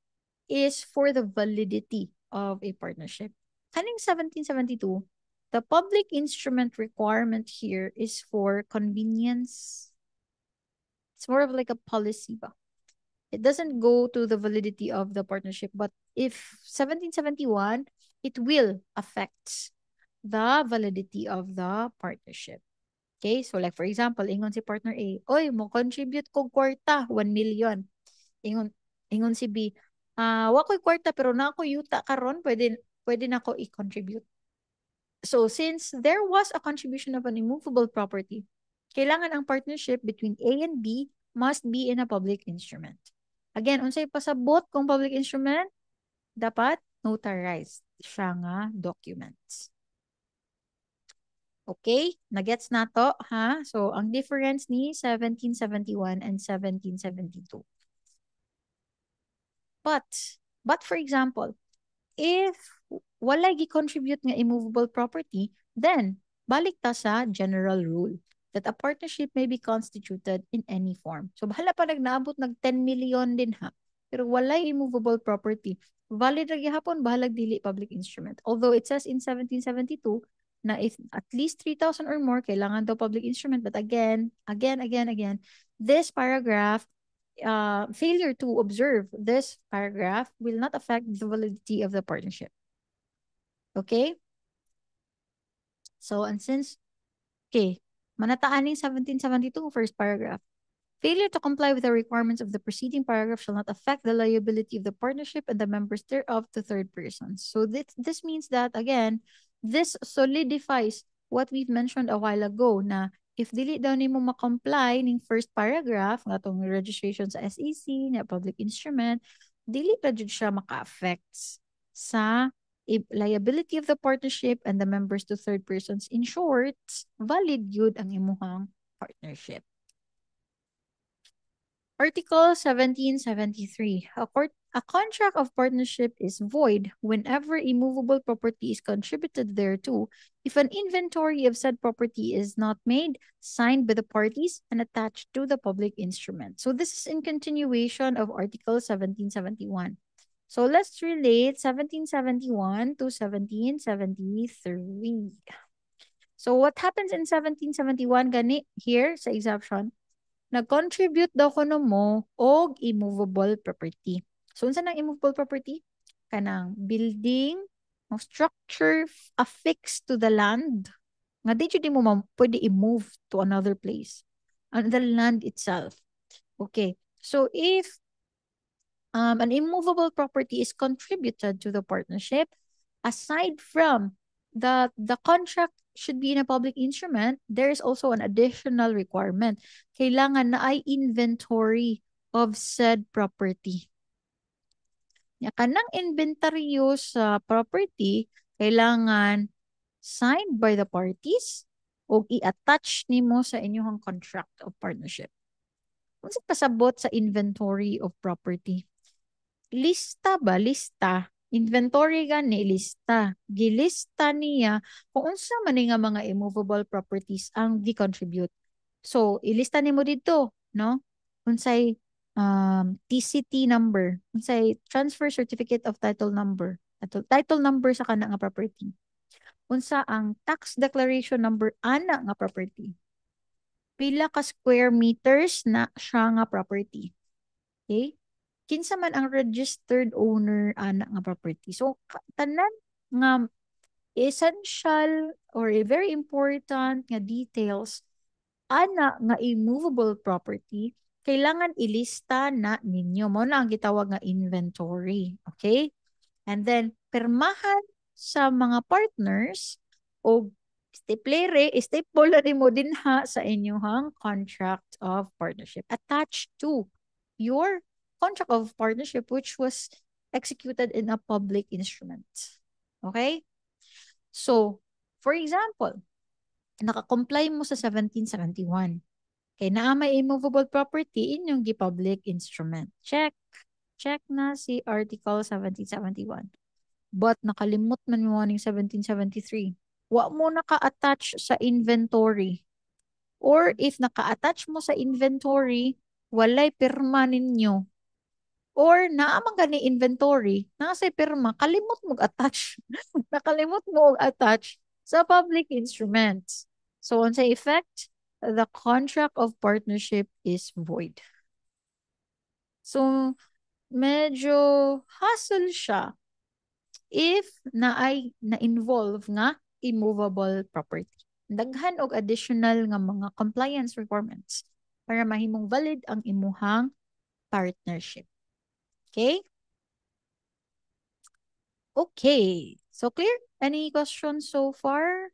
is for the validity of a partnership. Kaning 1772, the public instrument requirement here is for convenience. It's more of like a policy ba? It doesn't go to the validity of the partnership, but if 1771, it will affect the validity of the partnership. Okay, so like for example, ingon si partner A, oy, mo contribute kog kwarta, 1 million. Ingon si B, wa ko'y kwarta pero na ako yuta karon, pwede na ako i-contribute. So since there was a contribution of an immovable property, kailangan ang partnership between A and B must be in a public instrument. Again, unsay pasabot kung public instrument? Dapat notarized siya nga documents. Okay? Nagets na to, ha? So, ang difference ni 1771 and 1772. But for example, if wala gi-contribute nga immovable property, then balik ta sa general rule that a partnership may be constituted in any form. So bahala pa nagnaabot nag 10 million din ha. Pero wala immovable property. Valid ra gyapon bahalag dili public instrument. Although it says in 1772 na if at least 3,000 or more kailangan daw public instrument, but again, this paragraph failure to observe this paragraph will not affect the validity of the partnership. Okay? So, and since, okay, manataan ng 1772, first paragraph. Failure to comply with the requirements of the preceding paragraph shall not affect the liability of the partnership and the members thereof to third persons. So this means that, again, this solidifies what we've mentioned a while ago na if dili daw nimo ma-comply ning first paragraph nga tong registration sa SEC na public instrument, dili pa jud siya maka-affects sa liability of the partnership and the members to third persons. In short, valid yun ang imuhang partnership. Article 1773. A contract of partnership is void whenever a movable property is contributed thereto if an inventory of said property is not made, signed by the parties, and attached to the public instrument. So this is in continuation of Article 1771. So let's relate 1771 to 1773. So what happens in 1771 gani here sa exception? Nag-contribute daw kuno mo og immovable property. So unsa nang immovable property? Kanang building, o structure affixed to the land. Nga di jud mo pwede i-move to another place. On the land itself. Okay. So if an immovable property is contributed to the partnership, aside from the contract should be in a public instrument, there is also an additional requirement. Kailangan na ay inventory of said property. Kanang inventaryo sa property, kailangan signed by the parties o i-attach nimo sa inyong contract of partnership. Kung sa pasabot sa inventory of property, lista Inventory gani ilista. Gilista niya kung unsa man ni nga mga immovable properties ang gi-contribute. So, ilista nimo dito, no? Unsay TCT number, unsay transfer certificate of title number, title number sa kana nga property. Unsa ang tax declaration number ana nga property. Pila ka square meters na siya nga property. Okay? Kinsa man ang registered owner ana nga property. So tanan nga essential or very important nga details ana nga immovable property kailangan ilista na ninyo. Mo na ang gitawag nga inventory. Okay? And then permahan sa mga partners o staple na mo din ha sa inyong contract of partnership attached to your contract of partnership which was executed in a public instrument. Okay? So, for example, naka-comply mo sa 1771. Kay naa may immovable property inyong gi-public instrument. Check. Check na si Article 1771. But nakalimot man mo ning 1773. Wa mo naka-attach sa inventory. Or if naka-attach mo sa inventory, walay pirma ninyo. Or naamang gani inventory, nasa pirma, kalimot mo attach. Nakalimot mo attach sa public instruments. So on sa effect, the contract of partnership is void. So medyo hassle siya if na-involve nga immovable property. Daghan og additional nga mga compliance requirements para mahimong valid ang imuhang partnership. Okay? Okay. So clear? Any questions so far?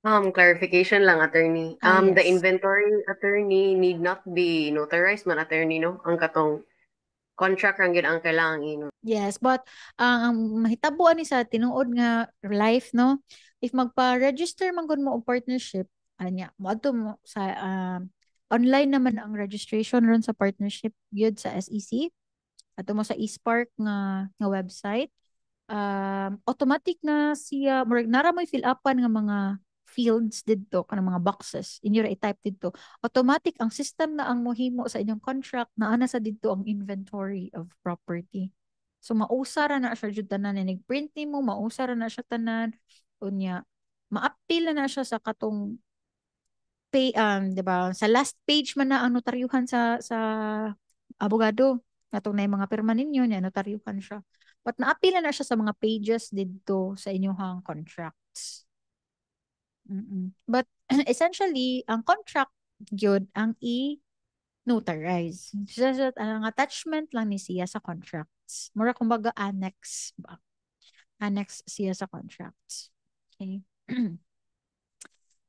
Clarification lang, attorney. The Yes. inventory, attorney, need not be notarized man, attorney, no? Ang katong contract ang ang kailangan ino. Yes, but ang mahitabuan ni sa tinuod nga life, no? If magpa-register man gud mo og partnership, anya, moadto mo sa online naman ang registration ron sa partnership gyud sa SEC. Ato mo sa eSpark nga website. Automatic na siya, murag nara mo fill upan nga mga fields didto kanang mga boxes inyo ra i-type didto, automatic ang system na ang mohimo sa inyong contract na ana sa didto ang inventory of property. So mausara na siya jud tanan, nig-print nimo mausara na siya tanan unya ma-appeal na siya sa katong pay, di ba, sa last page man na ang notaryuhan sa abogado katong na mga pirma ninyo niya notaryuhan siya, but na-appeal na siya sa mga pages didto sa inyong contracts. But essentially, ang contract yun ang i-notarize. Just ang attachment lang ni siya sa contracts. Mura kumbaga annex ba? Annex siya sa contracts. Okay.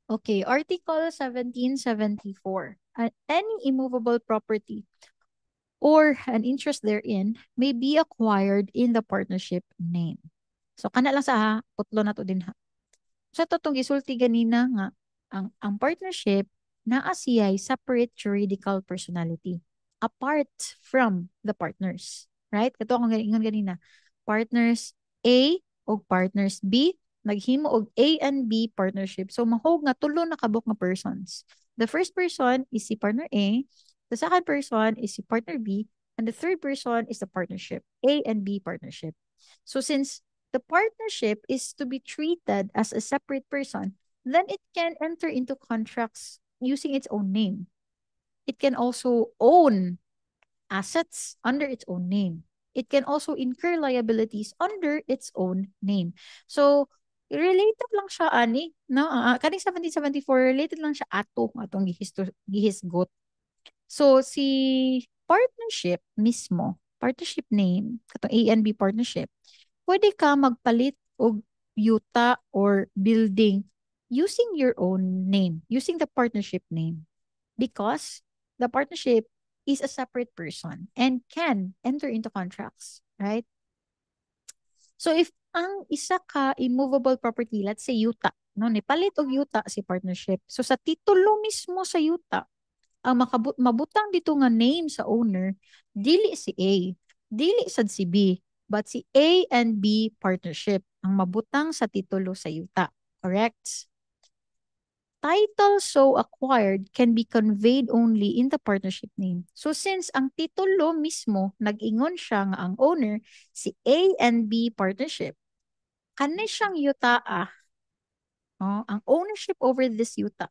Okay, Article 1774. Any immovable property or an interest therein may be acquired in the partnership name. So, kana lang sa putlo na to din ha. Sa totong gisulti ganina nga, ang partnership naa siya'y separate juridical personality apart from the partners. Right? Kato akong ingon ganina. Partners A o partners B, naghimo og A and B partnership. So, mahog nga tulo na kabuk nga persons. The first person is si partner A, the second person is si partner B, and the third person is the partnership, A and B partnership. So, since the partnership is to be treated as a separate person, then it can enter into contracts using its own name. It can also own assets under its own name. It can also incur liabilities under its own name. So, related lang siya, ani, no? Kaning 1774, related lang siya atong gihisgot. So, si partnership mismo, partnership name, katong A and B partnership, pwede ka magpalit og yuta or building using your own name, using the partnership name. Because the partnership is a separate person and can enter into contracts, right? So if ang isa ka immovable property, let's say yuta, no, nipalit og yuta si partnership. So sa titulo mismo sa yuta, ang mabutang dito nga name sa owner, dili si A, dili sad si B, But si A and B partnership ang mabutang sa titulo sa yuta. Correct? Title so acquired can be conveyed only in the partnership name. So since ang titulo mismo, nag-ingon siya nga ang owner, si A and B partnership, kani siyang yuta ang ownership over this yuta.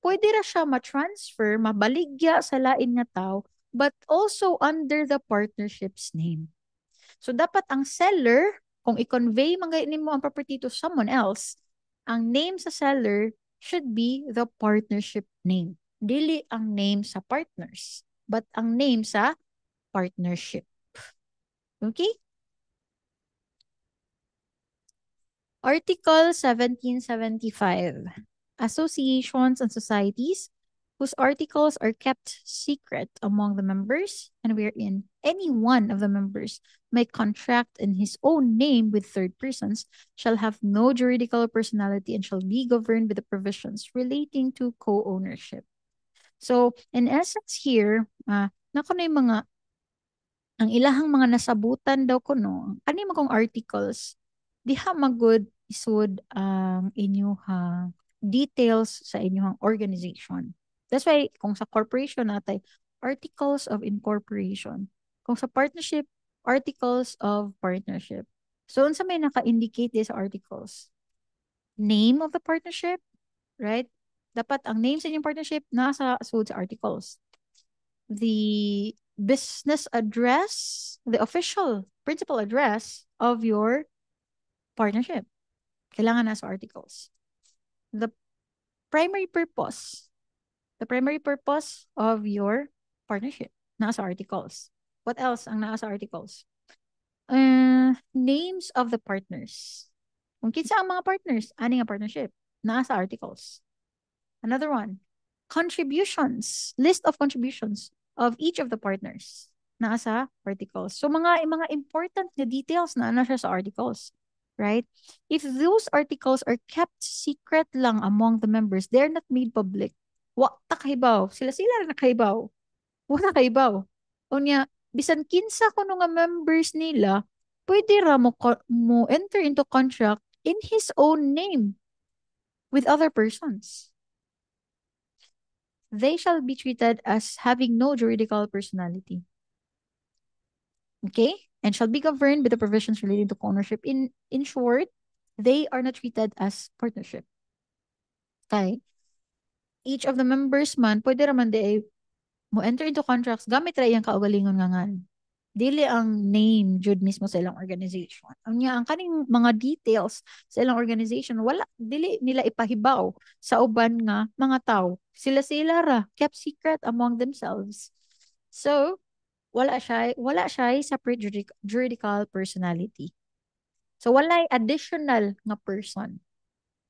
Pwede ra siya ma-transfer, mabaligya sa lain nga tao, but also under the partnership's name. So dapat ang seller, kung i-convey man gayud nimo ang property to someone else, ang name sa seller should be the partnership name. Dili ang name sa partners, but ang name sa partnership. Okay? Article 1775. Associations and societies whose articles are kept secret among the members and wherein any one of the members may contract in his own name with third persons shall have no juridical personality and shall be governed with the provisions relating to co-ownership. So, in essence here, nako na yung ang ilahang mga nasabutan daw ko no, ani magong articles, diha magud isud ang inyuhang details sa inyuhang organization. That's why kung sa corporation natay articles of incorporation. Kung sa partnership, articles of partnership. So unsa may naka-indicate sa articles? Name of the partnership, right? Dapat ang name sa inyong partnership nasa sud sa articles. The business address, the official principal address of your partnership. Kailangan nasa articles. The primary purpose of your partnership, nasa articles. What else ang nasa articles? Names of the partners. Kung kinsa ang mga partners, ani nga partnership, nasa articles. Another one, contributions, list of contributions of each of the partners, nasa articles. So mga important na details na siya sa articles. Right? If those articles are kept secret lang among the members, they're not made public. Wa ta kahibaw. Sila na kahibaw. Wa na kahibaw. Unya, bisan kinsa kuno nga members nila, pwede ra mo enter into contract in his own name with other persons. They shall be treated as having no juridical personality. Okay? And shall be governed by the provisions relating to ownership. In short, they are not treated as partnership. Okay? Each of the members man, pwede raman mo enter into contracts gamit ra iyang kaugalingon nga ngan. Dili ang name jud mismo sa ilang organization. Ang kaning mga details sa ilang organization wala dili nila ipahibaw sa uban nga mga tao. Sila ra kept secret among themselves. So wala siya separate juridical personality. So walay additional nga person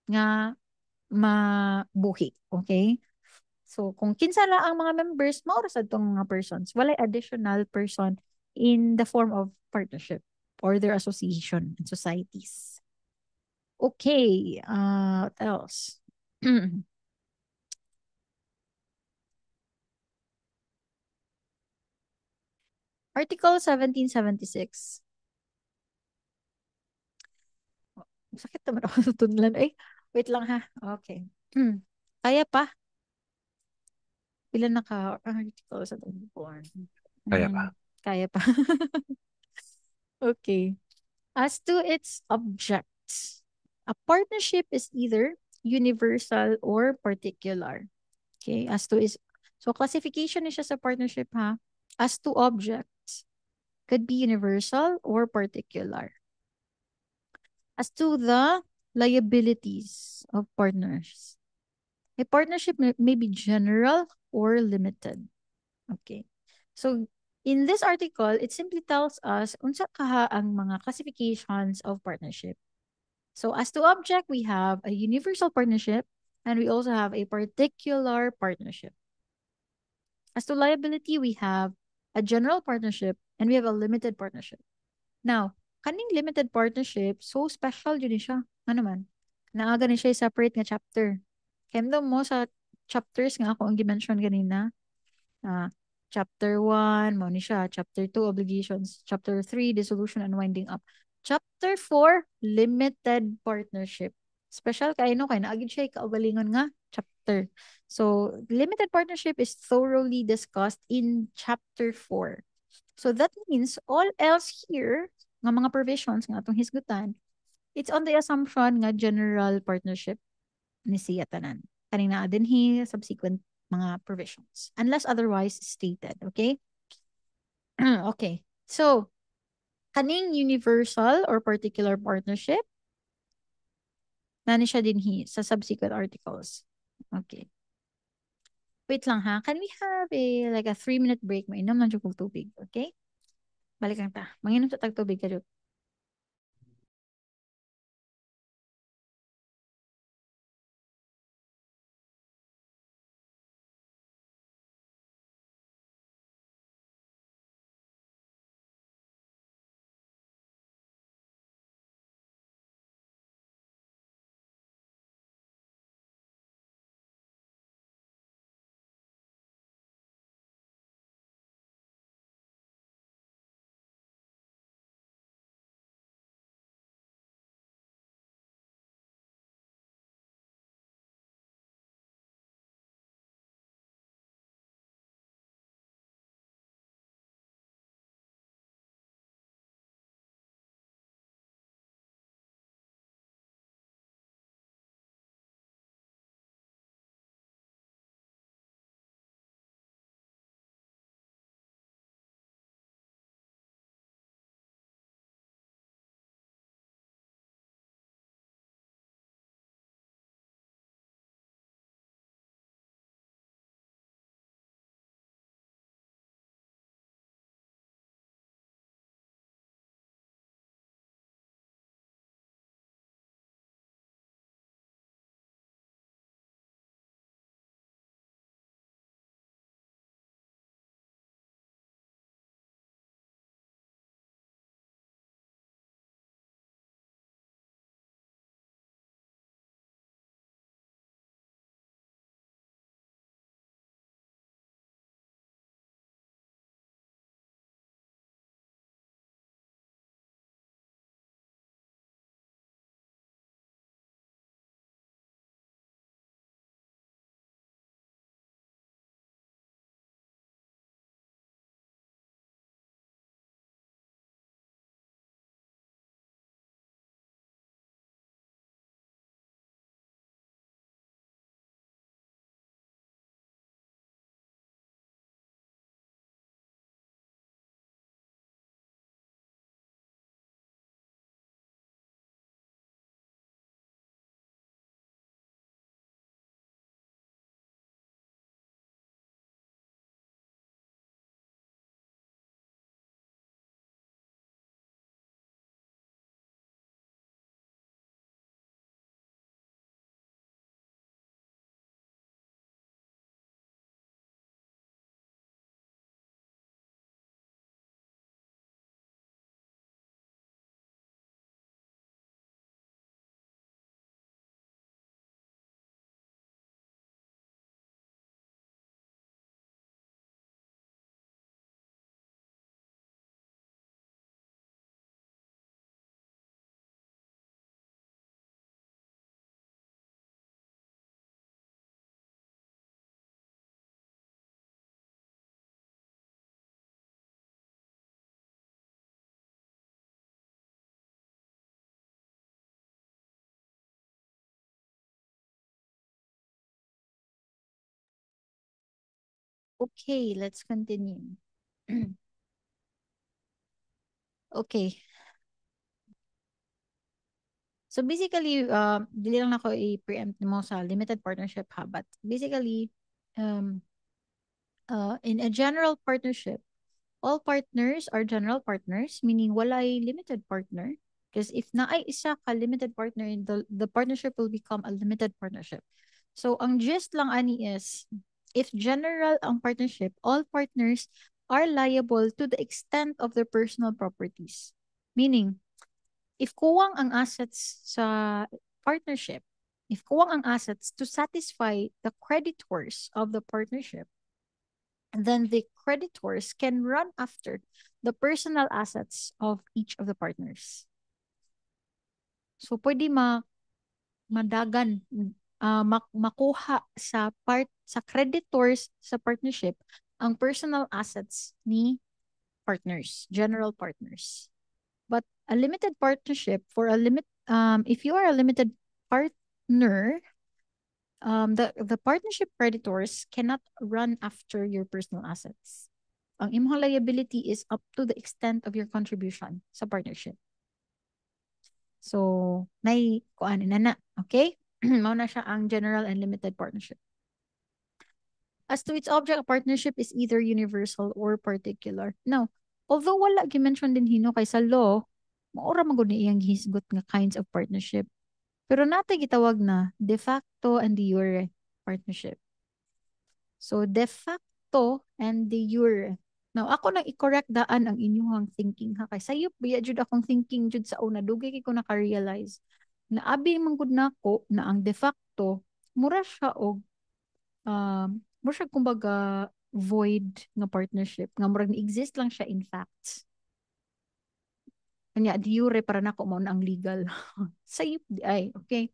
nga mabuhi, okay? So kung kinsa la ang mga members, mao ra sad tong mga persons. Walay additional person in the form of partnership or their association and societies. Okay, what else? Article 1776. Sakit naman ako sa tunlan. Ay, wait lang ha. Okay. Kaya pa? Ilan naka-article sa tunlan? Kaya pa. Kaya pa. Okay. As to its objects, a partnership is either universal or particular. Okay, so classification is just a partnership ha. As to objects, could be universal or particular. As to the liabilities of partners, a partnership may be general or limited. Okay. So in this article, it simply tells us unsa kaha ang mga classifications of partnership. So as to object, we have a universal partnership and we also have a particular partnership. As to liability, we have a general partnership and we have a limited partnership. Now, kaning limited partnership, so special yun siya. Ano man? Naaga ni siya separate nga chapter. Kaya mo sa chapters nga ako ang gimension ganina, Chapter 1, mao ni siya. Chapter 2, obligations. Chapter 3, dissolution and winding up. Chapter 4, limited partnership. Special kay no kay naagid siya kaugalingon nga chapter. So, limited partnership is thoroughly discussed in chapter 4. So that means all else here nga mga provisions nga atong hisgutan, it's on the assumption nga general partnership ni siya tanan. Kanina din subsequent mga provisions unless otherwise stated, okay? Okay. So, kaning universal or particular partnership nani siya din sa subsequent articles. Okay. Wait lang ha. Can we have a 3-minute break? Mainom lang siya kong tubig. Okay? Balik lang ta. Manginom sa tagtubig ka. Okay, let's continue. Okay. So basically, dili lang ako i-preempt mo sa limited partnership ha, but basically, um, in a general partnership, all partners are general partners, meaning walay limited partner. Because if na ay isa ka limited partner, the partnership will become a limited partnership. So ang gist lang ani is, if general ang partnership, all partners are liable to the extent of their personal properties. Meaning, if kuwang ang assets sa partnership, if kuwang ang assets to satisfy the creditors of the partnership, then the creditors can run after the personal assets of each of the partners. So pwede madagan makuha sa creditors sa partnership ang personal assets ni partners, general partners. But a limited partnership if you are a limited partner, the partnership creditors cannot run after your personal assets. Ang imong liability is up to the extent of your contribution sa partnership. So, kuan na. Okay? Mao na siya ang general and limited partnership. As to its object, a partnership is either universal or particular. Now, although wala gi-mention din hino kay sa law, maura man gud iyang gihisgot nga kinds of partnership. Pero natay gitawag na de facto and de jure partnership. So, de facto and de jure. Now, ako nang i-correct daan ang inyong thinking ha. Kay sayop biya jud akong thinking jud sa una. Dugay kay ko naka-realize na abi man gud nako na ang de facto mura siya og mura siya kumbaga void nga partnership nga murag ni-exist lang siya in facts. Kanya de jure para nako mao na ang legal. Sayop di ay, okay?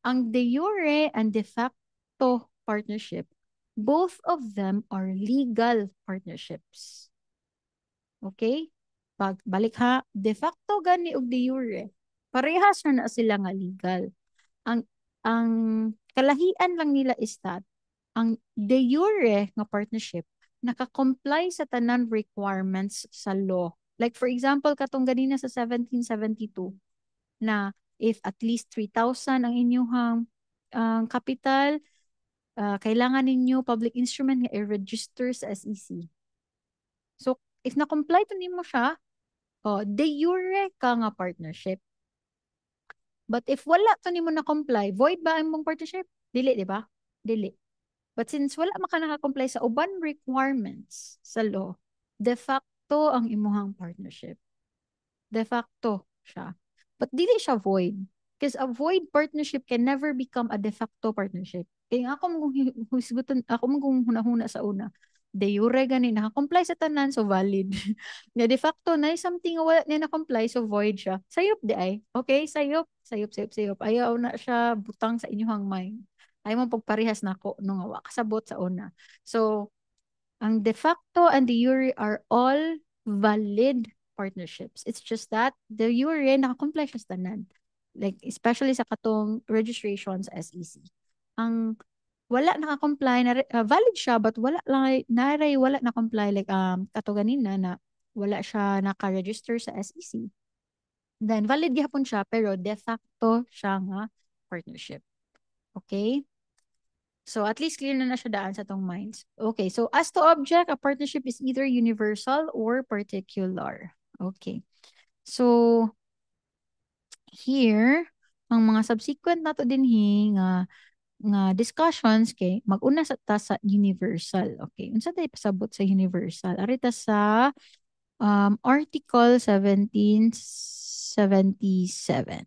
Ang de jure and de facto partnership, both of them are legal partnerships. Okay? Balik ha, de facto gani og de jure. Parehas na sila nga legal. Ang kalahian lang nila is that ang de jure nga partnership naka-comply sa tanan requirements sa law. Like for example, katong ganina sa 1772 na if at least 3,000 ang inyong capital, kailangan ninyo public instrument nga i-register sa SEC. So, if na-comply to nimo siya, de jure ka nga partnership. But if wala to nimo na-comply, void ba ang mong partnership? Dili, di ba? Dili. But since wala maka naka-comply sa uban requirements sa law, de facto ang imuhang partnership. De facto siya. But dili siya void. Because a void partnership can never become a de facto partnership. Kaya ako mong hunahuna sa una. De jure gani, naka-comply sa tanan, so valid. Nga de facto, na something wala niya na-comply, so void siya. Sayop di ay. Okay, sayop. Ayaw na siya butang sa inyong mind. Ayaw mo pagparehas na ako nung awa kasabot sa una. So, ang de facto and de jure are all valid partnerships. It's just that the jure naka-comply siya sa tanan. Like, especially sa katong registration sa SEC. Ang wala naka-comply, valid siya, but wala na-comply, like, kato ganina na wala siya naka-register sa SEC. Then, valid gihapon siya, pero de facto siya nga partnership. Okay? So, at least clear na siya daan sa tong minds. Okay, so as to object, a partnership is either universal or particular. Okay. So, here, ang mga subsequent nato dinhi nga discussions kay mag-una ta sa universal. Okay, unsa tay pasabot sa universal? Ari ta sa Article 1777.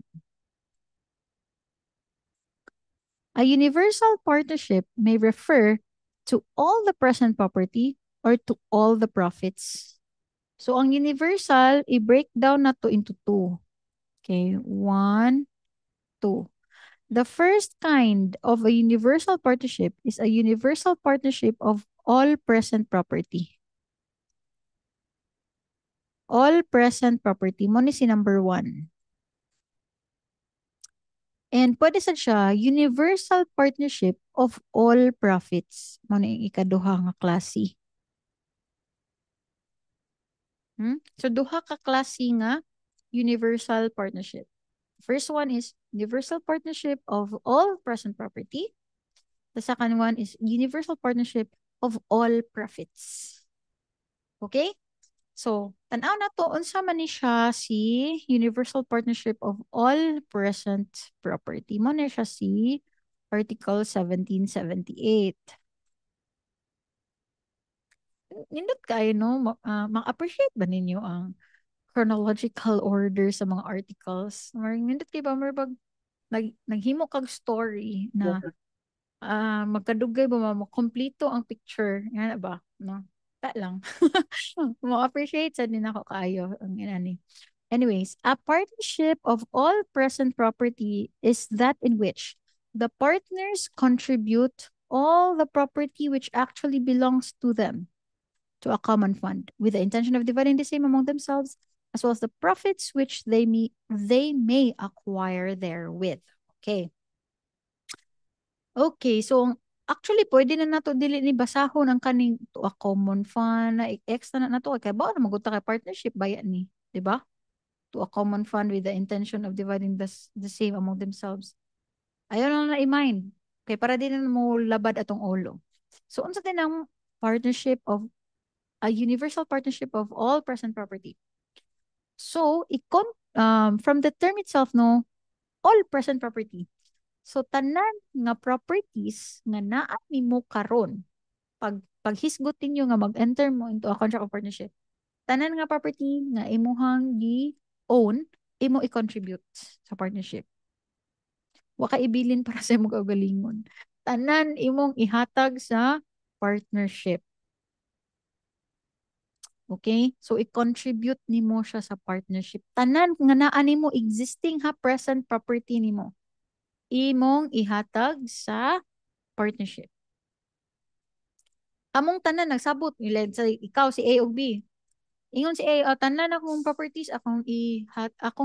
A universal partnership may refer to all the present property or to all the profits. So, ang universal, i-break down na to into two. Okay, 1, 2. The first kind of a universal partnership is a universal partnership of all present property. All present property. Mo ni si number 1. And pwede sad siya universal partnership of all profits. Mo ni ikaduha nga klase. So duha ka klase nga universal partnership. First one is universal partnership of all present property. The second one is universal partnership of all profits. Okay? So, tanaw na to, unsa man ni siya si universal partnership of all present property. Mo na siya si Article 1778. Nindot kayo, no? Ma-appreciate ba ninyo ang chronological order sa mga articles? Nindot kayo ba, pag naghimo kag story na magkadugay ba, makompleto ang picture. Yan ba? no? Ta lang. Mo appreciate sa din ako kaayo ang inani. Anyways, a partnership of all present property is that in which the partners contribute all the property which actually belongs to them to a common fund with the intention of dividing the same among themselves as well as the profits which they may acquire therewith. Okay. Okay, so actually pwede na nato dili ni basahon ang kaning to a common fund na extra na nato kay bao na magunta kay partnership baya ni, di ba? To a common fund with the intention of dividing the same among themselves. Ayaw na na i-mind. Kay para din na mo labad atong ulo. So unsa din ang partnership of a universal partnership of all present property. So from the term itself no, all present property. So tanan nga properties nga naa nimo karon paghisgot ninyo nga mag-enter mo into a contract of partnership. Tanan nga property nga imuhang gi-own, imo i-contribute sa partnership. Wa ka ibilin para sa imong kaugalingon. Tanan imong ihatag sa partnership. Okay? So, i-contribute nimo siya sa partnership. Tanan nga naa nimo existing ha present property nimo. Imong ihatag sa partnership. Among tanan nagsabot nila sa ikaw si A o B. Ingon si A, tanan akong properties akong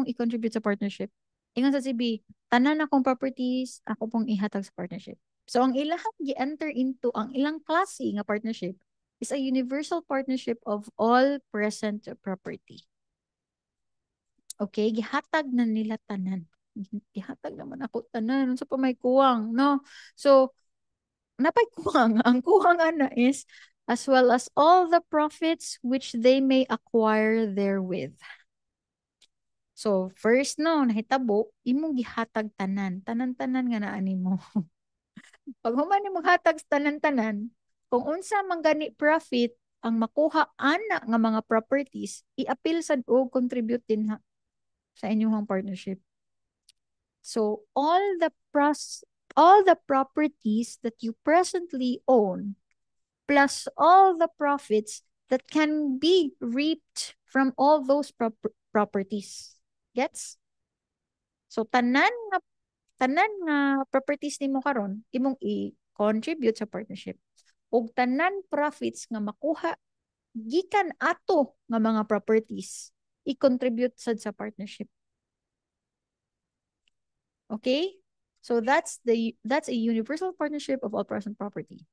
i-contribute sa partnership. Ingon sa si B, tanan akong properties ako pong ihatag sa partnership. So ang ilahang gi-enter into ang ilang klase nga partnership is a universal partnership of all present property. Okay, gihatag na nila tanan. Gihatag naman ako tanan unsa pa may kuwang, no? So napay kuwang. Ang kuwang ana is as well as all the profits which they may acquire therewith. So, first no, nahitabo, imong gihatag tanan. Tanan-tanan nga naa nimo. Pag human nimo hatag sa tanan-tanan, kung unsa man gani profit ang makuha ana nga mga properties, i-appeal sad o contribute din ha sa inyong partnership. So, all the properties that you presently own plus all the profits that can be reaped from all those properties. Gets? So tanan nga properties nimo karon imong i-contribute sa partnership. Ug tanan profits nga makuha gikan ato nga mga properties i-contribute sad sa partnership. Okay? So that's a universal partnership of all present property.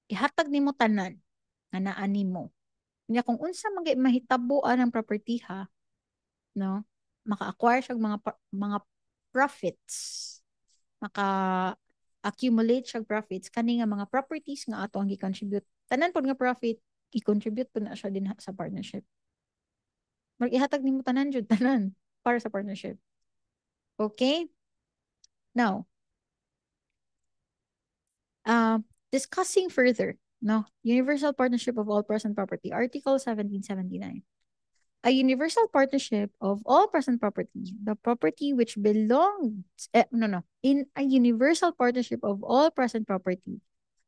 Ihatag nimo tanan nga naa nimo. Nya kung unsa man mahitabuan ang property ha, no? Maka-acquire siya mga profits. Maka-accumulate siya profits kani nga mga properties nga ato ang gi-contribute. Tanan pod nga profit i-contribute po na siya din sa partnership. Mag-ihatag nimo tanan jud tanan para sa partnership. Okay? Now, discussing further, no? Universal Partnership of All Present Property, Article 1779. A universal partnership of all present property, the property which belongs, in a universal partnership of all present property,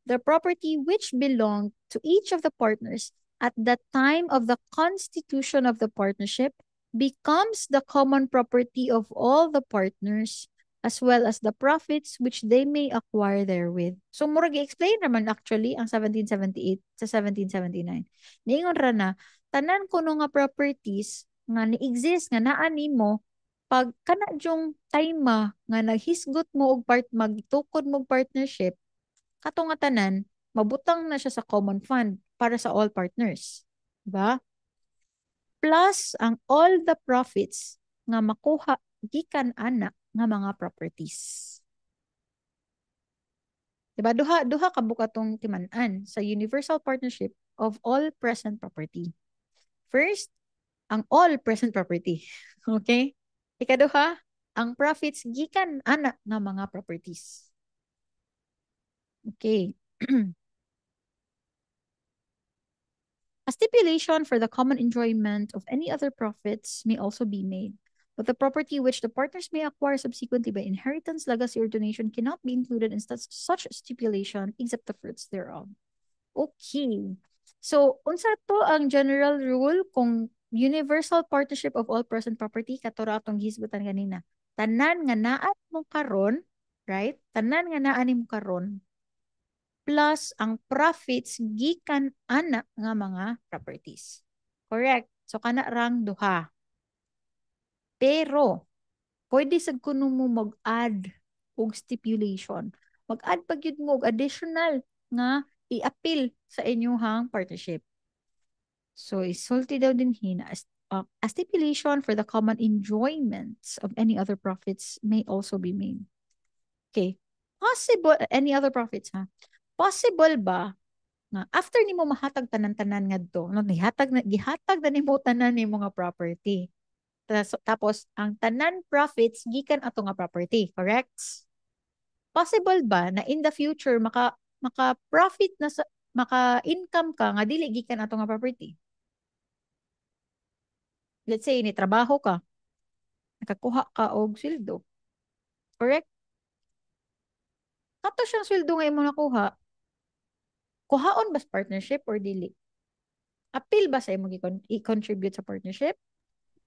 the property which belonged to each of the partners at the time of the constitution of the partnership becomes the common property of all the partners as well as the profits which they may acquire therewith. So, murag i-explain naman actually ang 1778 sa 1779. Niingon ra na, tanan kuno nga properties nga ni-exist nga naa nimo pag kana jung time nga naghisgot mo og magtukod mo og partnership kato nga tanan mabutang na siya sa common fund para sa all partners, diba? Plus ang all the profits nga makuha gikan ana nga mga properties. Diba? Duha ka bukatong timan-an sa universal partnership of all present property. First, ang all present property. Okay? Ikaduha, ang profits gikan ana nga mga properties. Okay. A stipulation for the common enjoyment of any other profits may also be made, but the property which the partners may acquire subsequently by inheritance, legacy, or donation cannot be included in such stipulation except the fruits thereof. Okay. So, unsa to ang general rule kung universal partnership of all present property katura atong gihisgutan kanina. Tanan nga naa mo karon, right? Tanan nga naa nimo karon plus ang profits gikan ana nga mga properties. Correct. So kana rang duha. Pero pwede sad kuno mo mag-add og stipulation. Mag-add pag yun mo og additional nga i-appeal sa inyong partnership. So, isulti daw din hina a stipulation for the common enjoyments of any other profits may also be made. Okay. Possible, any other profits ha? Possible ba nga after nimo mahatag tanan-tanan nga do, no, gihatag na nimo tanan nimo nga property. Tapos ang tanan profits gikan ato nga property, correct? Possible ba na in the future maka profit na sa maka income ka nga dili gikan ato nga property? Let's say ni trabaho ka, nakakuha ka og sweldo. Correct? Kato siyang sweldo nga imo nakuha. Kuhaon ba sa partnership or dili? Appeal ba sa imo i-contribute sa partnership?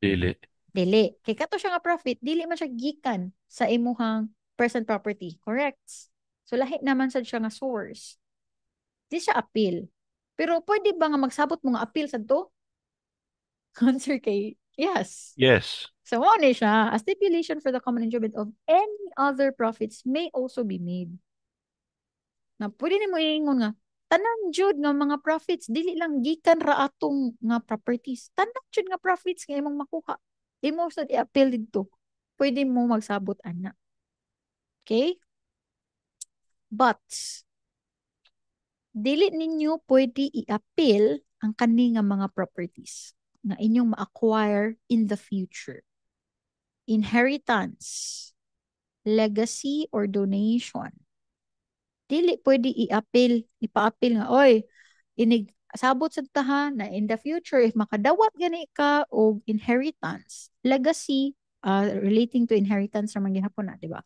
Dili. Dili. Kay kato siya nga profit, dili man siya gikan sa imuhang present property. Correct? So lahi naman sad siya nga source. Di siya appeal. Pero pwede ba nga magsabot mo nga appeal sa to? Answer kay yes. Yes. So mo ni siya, a stipulation for the common enjoyment of any other profits may also be made. Na pwede nimo iingon nga tanan jud nga mga profits dili lang gikan ra atong nga properties. Tanan jud nga profits nga imong makuha. Imo sad i-appeal didto. Pwede mo magsabot ana. Okay? But dili ninyo pwede i-appeal ang kani nga mga properties na inyong ma-acquire in the future. Inheritance, legacy, or donation. Dili pwede i-appeal, ipa-appeal nga, oy, sabot sa taha na in the future, if makadawat gani ka o inheritance, legacy, relating to inheritance naman gihapon na, di ba?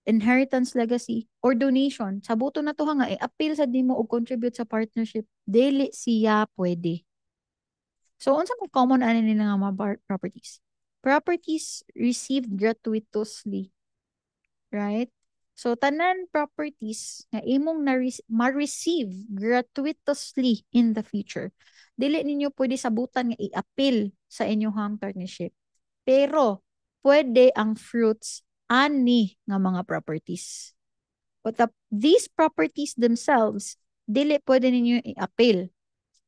Inheritance, legacy, or donation. Sabuto na to nga, i-appeal sa dimo o contribute sa partnership, dili siya pwede. So, unsa mo common ano nila nga mga properties? Properties received gratuitously. Right? So, tanan properties na imong ma-receive gratuitously in the future. Dili ninyo pwede sabutan nga i-appeal sa inyong partnership. Pero, pwede ang fruits ani nga mga properties. But these properties themselves, dili pwede ninyo i-appeal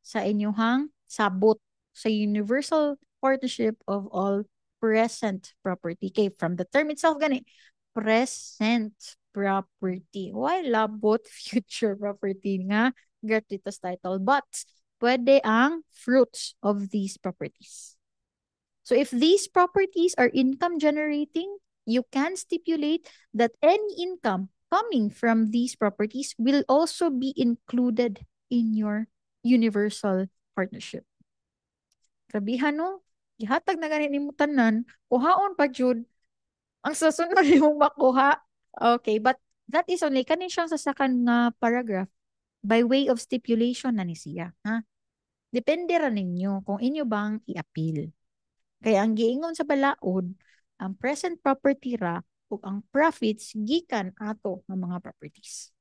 sa inyong sabot sa universal partnership of all present property. Okay, from the term itself, gani, present property. Why labot future property nga gratuitous title? But pwede ang fruits of these properties. So if these properties are income generating, you can stipulate that any income coming from these properties will also be included in your universal partnership. Grabihan no? Gihatag na ganit nimo tanan, kuhaon pa jud ang susunod nimong makuha. Okay, but that is only kanin siyang sasakan nga paragraph by way of stipulation na ni siya, ha? Depende ra ninyo kung inyo bang i-appeal. Kaya ang giingon sa balaod, ang present property ra ug ang profits gikan ato ng mga properties.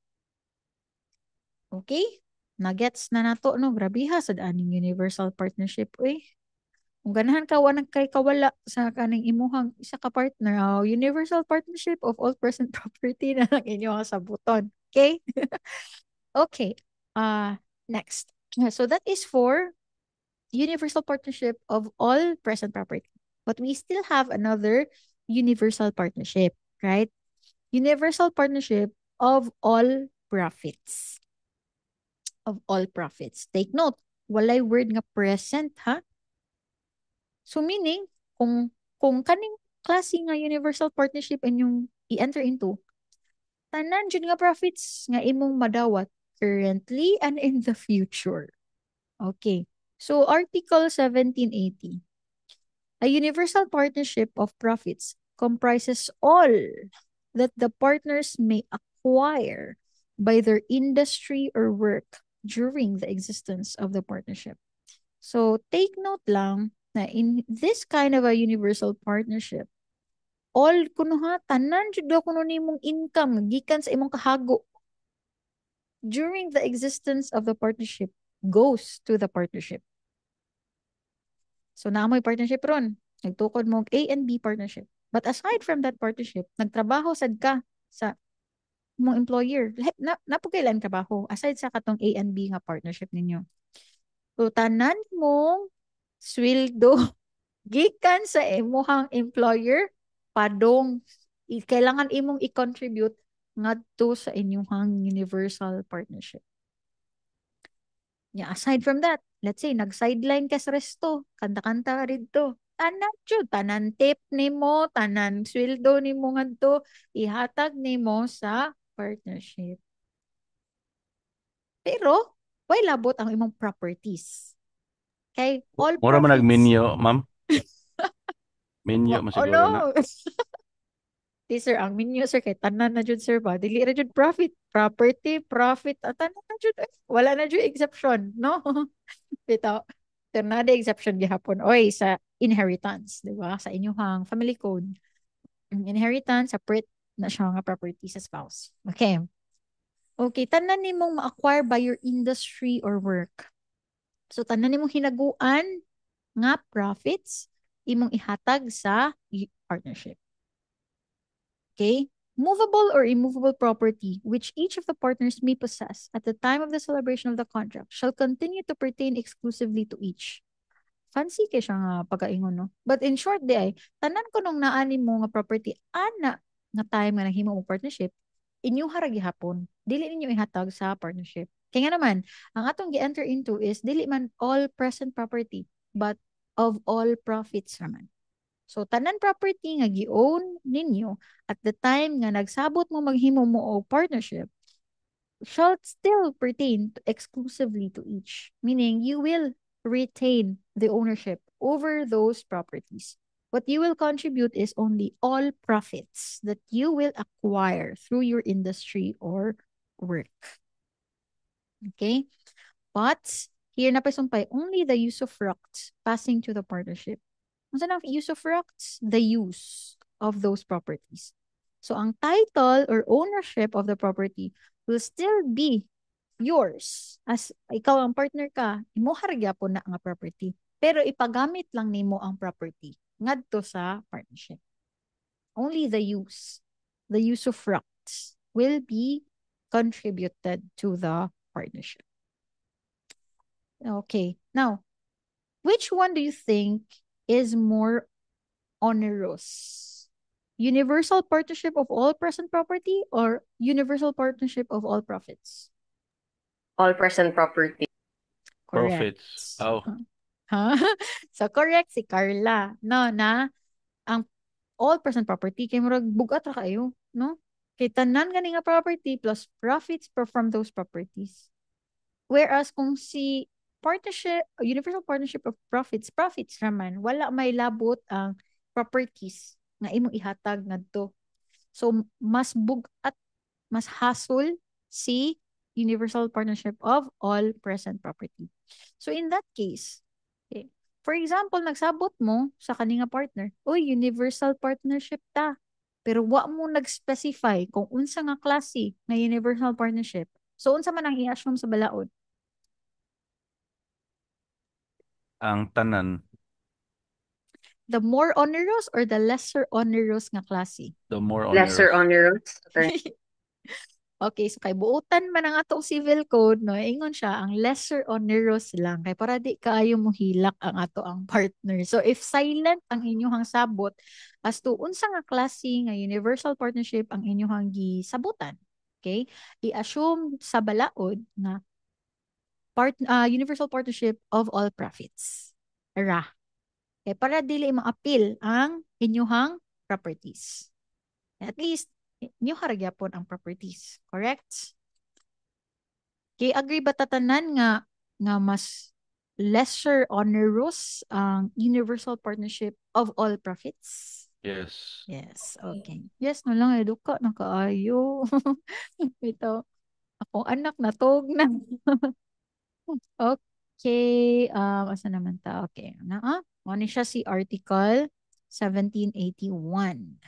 Okay? Nagets na nato no, grabe ha sad aning universal partnership oy. Kung ganahan ka wa kay kawala sa kaning imuhang isa ka partner, universal partnership of all present property na lang inyo sabuton. Okay? Okay. Next. So that is for universal partnership of all present property. But we still have another universal partnership, right? Universal partnership of all profits. Of all profits. Take note, walay word nga present, ha? So meaning, kung kaning klase nga universal partnership inyong i-enter into, tanan jud nga profits nga imong madawat currently and in the future. Okay. So Article 1780. A universal partnership of profits comprises all that the partners may acquire by their industry or work during the existence of the partnership. So take note lang na in this kind of a universal partnership, all kuno ha, tanan jud daw kuno nimong income gikan sa imong kahago during the existence of the partnership goes to the partnership. So naamoy partnership ron. Nagtukod mo og A and B partnership. But aside from that partnership, nagtrabaho sad ka sa mong employer. Napugailan trabaho aside sa katong A and B nga partnership ninyo. So tanan mong sweldo gikan sa imuhang employer padong kailangan imong i-contribute ngadto sa inyong universal partnership. Yeah, aside from that, let's say nag-sideline ka sa resto, kanta-kanta ridto. Tanan jud, tanan tip nimo, tanan sweldo nimo ngadto ihatag nimo sa partnership. Pero why labot ang imong properties? Okay, all Mura man profits. nag-menu, ma'am. Menu mo Oh siguro na. no. Di sir, ang menu sir kay tanan na jud sir ba? Dili ra jud profit, property, profit, tanan na jud. Wala na jud exception, no? Bitaw. Pero na the exception gihapon oy sa inheritance, di ba? Sa inyong family code. Ang inheritance separate na siya nga property sa spouse. Okay. Okay, tanan nimong ma-acquire by your industry or work. So tanan nimong hinaguan nga profits imong ihatag sa partnership. Okay? Movable or immovable property which each of the partners may possess at the time of the celebration of the contract shall continue to pertain exclusively to each. Fancy kay siya nga pagkaingon, no? But in short, di ay, tanan ko nung naani mo nga property, ana nga time nga nahimo mo partnership, inyo haragi hapon. Dili ninyo ihatag sa partnership. Kaya nga naman, ang atong gi-enter into is dili man all present property, but of all profits naman. So, tanan property nga gi-own ninyo at the time nga nagsabot mo maghimo mo og partnership shall still pertain exclusively to each. Meaning, you will retain the ownership over those properties. What you will contribute is only all profits that you will acquire through your industry or work. Okay? But, here na pasumpay, only the usufruct passing to the partnership. Ano ang usufructs? The use of those properties. So, ang title or ownership of the property will still be yours. As ikaw ang partner ka, imo hargyapon na ang property. Pero ipagamit lang nimo ang property ngadto sa partnership. Only the usufructs will be contributed to the partnership. Okay. Now, which one do you think is more onerous? Universal partnership of all present property or universal partnership of all profits? All present property. Correct. Profits. Oh, Huh? So correct si Carla. No, na ang all present property kay murag bugat ra kayo, no? Kay tanan gani nga property plus profits from those properties. Whereas kung si universal partnership of profits raman, wala may labot ang properties nga imong ihatag ngadto. So, mas bugat, mas hassle si universal partnership of all present property. So, in that case, okay, for example, nagsabot mo sa kaninga partner, uy, universal partnership ta. Pero wa mo nag-specify kung unsa nga klase na universal partnership. So, unsa man ang i-assume sa balaod? ang tanan, The more onerous or the lesser onerous nga klase? the more Lesser onerous. onerous. Okay, so kay buutan man ang atong civil code, no, ingon siya, ang lesser onerous lang. Kay para di kaayo mo hilak ang ato ang partner. So if silent ang inyong sabot, as to unsa nga klase nga universal partnership ang inyong gisabutan. Okay? I-assume sa balaod na universal partnership of all profits. Ra. Okay, para dili ma-appeal ang inyong properties. At least, inyo haragyapon ang properties. Correct? Okay, agree ba tatanan nga mas lesser onerous ang universal partnership of all profits? Yes. Yes, okay. Yes, no lang, eduka na kaayo. Ito, akong anak natog na. Okay, asa naman ta? Okay, ano siya si Article 1781.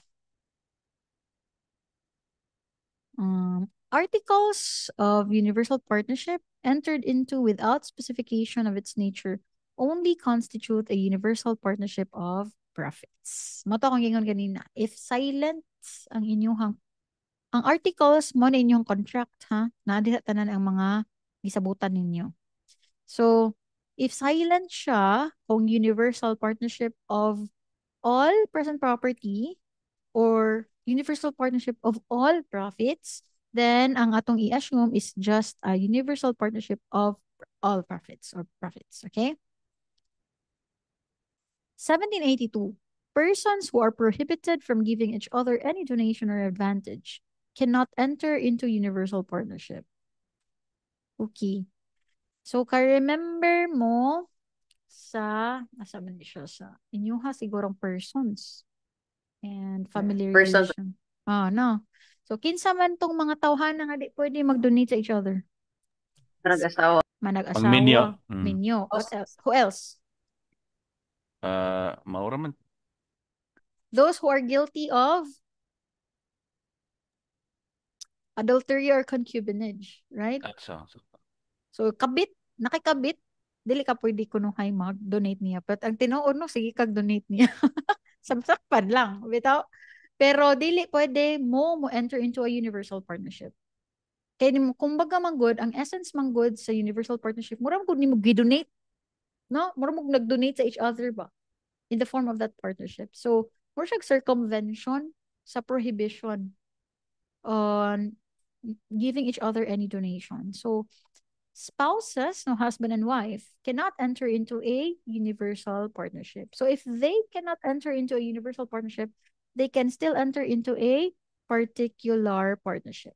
Articles of universal partnership entered into without specification of its nature only constitute a universal partnership of profits. Mato akong gingon kanina. If silent ang inyong ang articles mo na inyong contract ha, na diha tanan ang mga gisabutan ninyo. So, if silent siya kung universal partnership of all present property or universal partnership of all profits, then ang atong i-assume is just a universal partnership of all profits or profits. Okay? 1782. Persons who are prohibited from giving each other any donation or advantage cannot enter into universal partnership. Okay. So, ka-remember mo nasa man siya sa inyuha sigurong persons and family Persons. relation. No. So, kinsa man tong mga tawhan nga di pwede mag-donate sa each other. Nag-asawa. Pang minyo. Manag-asawa, minyo. What else? Who else? Maura man. Those who are guilty of adultery or concubinage, right? So, nakikabit, dili ka pwede kunuhay mag-donate niya. But ang tinuod no, sige kag-donate niya. Samsakpan lang. Pero dili pwede mo enter into a universal partnership. Kaya kumbaga man good, ang essence man good sa universal partnership, mura mo nimo gi-donate. No? Mura mo nag-donate sa each other ba? In the form of that partnership. So, mura siyang circumvention sa prohibition on giving each other any donation. So, spouses, no, husband and wife, cannot enter into a universal partnership. So, if they cannot enter into a universal partnership, they can still enter into a particular partnership.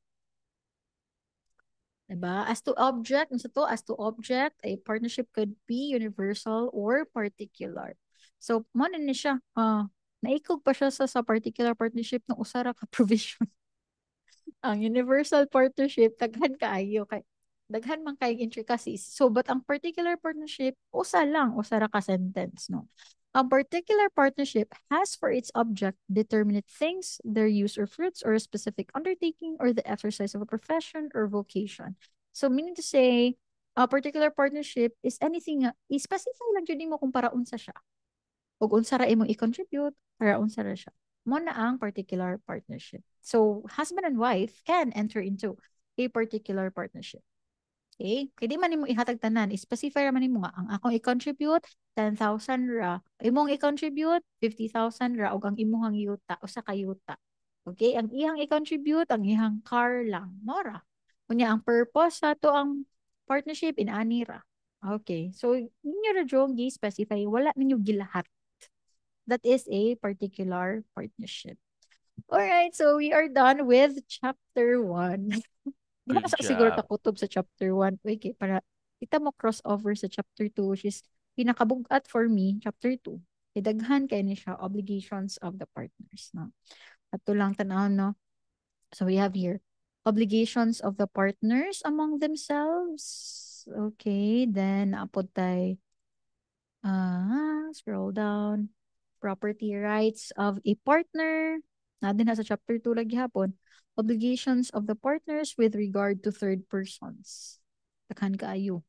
Diba? As to object, a partnership could be universal or particular. So, mo na siya, naikog pa siya sa particular partnership ng usara ka provision. Ang universal partnership, daghan man kay intricacies. So, but ang particular partnership, usara ka sentence, no? A particular partnership has for its object determinate things, their use or fruits, or a specific undertaking, or the exercise of a profession or vocation. So, meaning to say, a particular partnership is anything, i-specify lang dyan mo kung para unsa siya. O unsa ra imong i-contribute, para unsa ra siya. Mo na ang particular partnership. So, husband and wife can enter into a particular partnership. Okay? Kaya di man nimo ihatag tanan, specify ra man nimo nga ang akong i-contribute 10,000 ra, imong i-contribute 50,000 ra ug ang imong yuta usa ka yuta. Okay? Ang iyang i-contribute ang iyang car lang, mora. Unya ang purpose sa to ang partnership inani ra. Okay. So ninyo ra jong gi-specify, wala ninyo gilahat. That is a particular partnership. All right, so we are done with chapter 1. Di Good na sa siguro job. takutob sa chapter 1. Okay, para kita mo crossover sa chapter 2, which is pinakabugat for me, chapter 2. Idaghan kay ni siya obligations of the partners. No? At lang tanaw, no? So we have here, obligations of the partners among themselves. Okay, then apod tay, scroll down. Property rights of a partner. Na din sa chapter 2 lagi hapon. Obligations of the partners with regard to third persons. Takhan kaayo.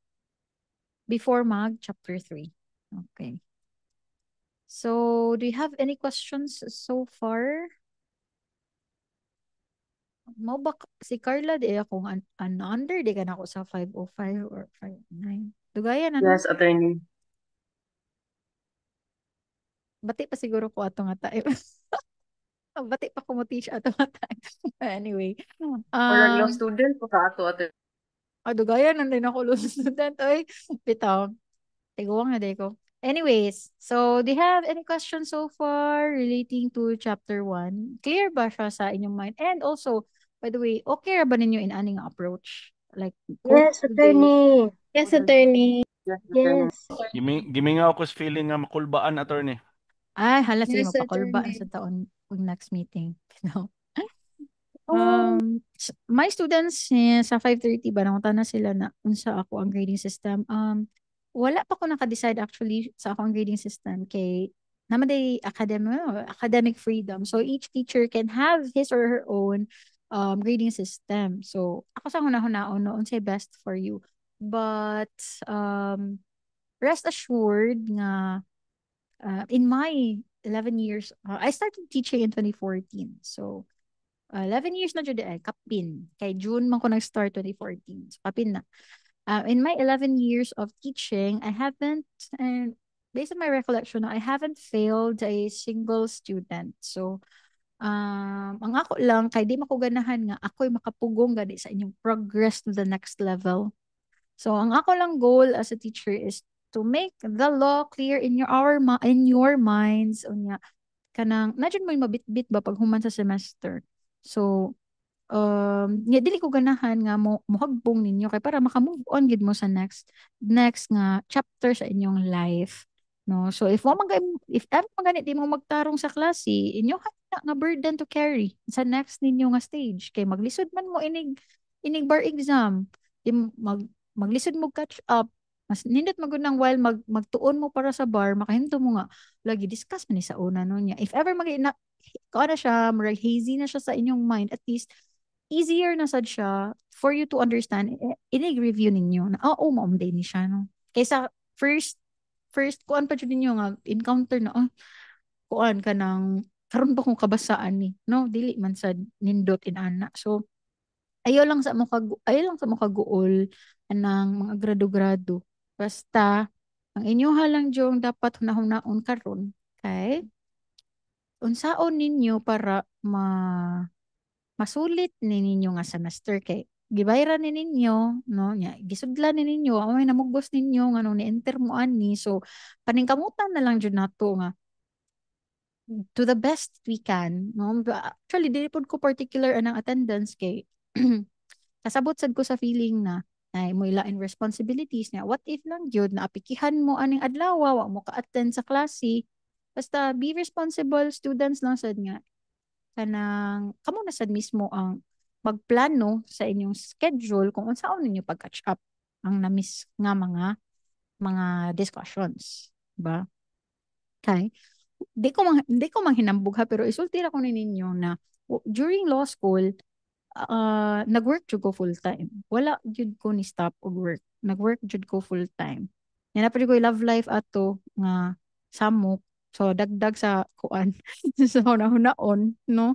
Before chapter 3. Okay. So, do you have any questions so far? Mo ba si Carla di akong under di ka na ako sa 505 or 59. Dugayan ano? Yes, attorney. Bati pa siguro ko ato nga tayo. Bati pa ko mo teach ato nga tayo. Anyway. Or law student po sa ato, attorney. Dugayan nandiyan ako law student. Oy, bitaw. Tiguang na ko. Anyways, so do you have any questions so far relating to chapter 1? Clear ba siya sa inyong mind? And also, by the way, okay ra ba ninyo in aning approach? Like, Yes, attorney. Yes, attorney. Yes, attorney. Yes. Gimingaw ko sa feeling nga makulbaan, attorney. Ay, hala, sige, Yes, mapakulba attorney. sa taon pag next meeting. No? My students sa 5:30 ba nangunta na sila na unsa ako ang grading system. Wala pa ko naka-decide actually sa ako ang grading system kay naman academic freedom. So each teacher can have his or her own grading system. So ako sa hunahuna no unsay best for you. But rest assured nga in my 11 years, I started teaching in 2014. So 11 years na jud kapin. Kay June man ko nag-start 2014. So kapin na. In my 11 years of teaching, I haven't, and based on my recollection, I haven't failed a single student. So, ang ako lang, kay di makuganahan nga, ako'y makapugong gani sa inyong progress to the next level. So, ang ako lang goal as a teacher is to make the law clear in your minds. Unya, kanang, nadyan mo yung mabitbit ba pag human sa semester. So, nga dili ko ganahan nga mohagbong ninyo kay para maka-move on gid mo sa next nga chapter sa inyong life, no? So if ever magani di mo magtarong sa klase, inyo hana nga burden to carry sa next ninyo nga stage kay maglisod man mo inig bar exam, di mo maglisod mo catch up, mas nindot magud nang while magtuon mo para sa bar makahinto mo nga lagi discuss man ni sa una no niya. If ever na ko na siya, murag hazy na siya sa inyong mind, at least easier na sad siya for you to understand. Inig-review ninyo na, oo, maumday ni siya, no? Kaysa first, kuan pa dyan ninyo nga, encounter na, kuan ka ng, karon ba kung kabasaan ni, no? Dili man sad nindot inana. So, ayaw lang sa makaguol anang mga grado-grado. Basta, ang inyo halang jong dapat hunahunaon karon kay unsaon ninyo para masulit ni ninyo nga semester kay gibayran ni ninyo no nya gisudlan ni ninyo amay namugos ninyo nga nung ni-enter mo ani, so paningkamutan na lang jud nato nga to the best we can, no? Actually dili pud ko particular anang attendance kay kasabot sad ko sa feeling na ay mo ilain responsibilities niya, what if lang jud na apikihan mo aning adlaw wa mo ka-attend sa klase, basta be responsible students lang sad nga kanang kamo na sad mismo ang magplano sa inyong schedule kung unsaon ninyo pag-catch up ang na-miss nga mga discussions, ba? Okay? Di ko manghinambog ha, pero isulti ra ko ni ninyo na during law school, nag-work jud ko full time. Wala jud ko ni stop og work. Nag-work jud ko full time. Yan na ko love life ato nga samok. So dagdag sa kuan sa hunahon, no?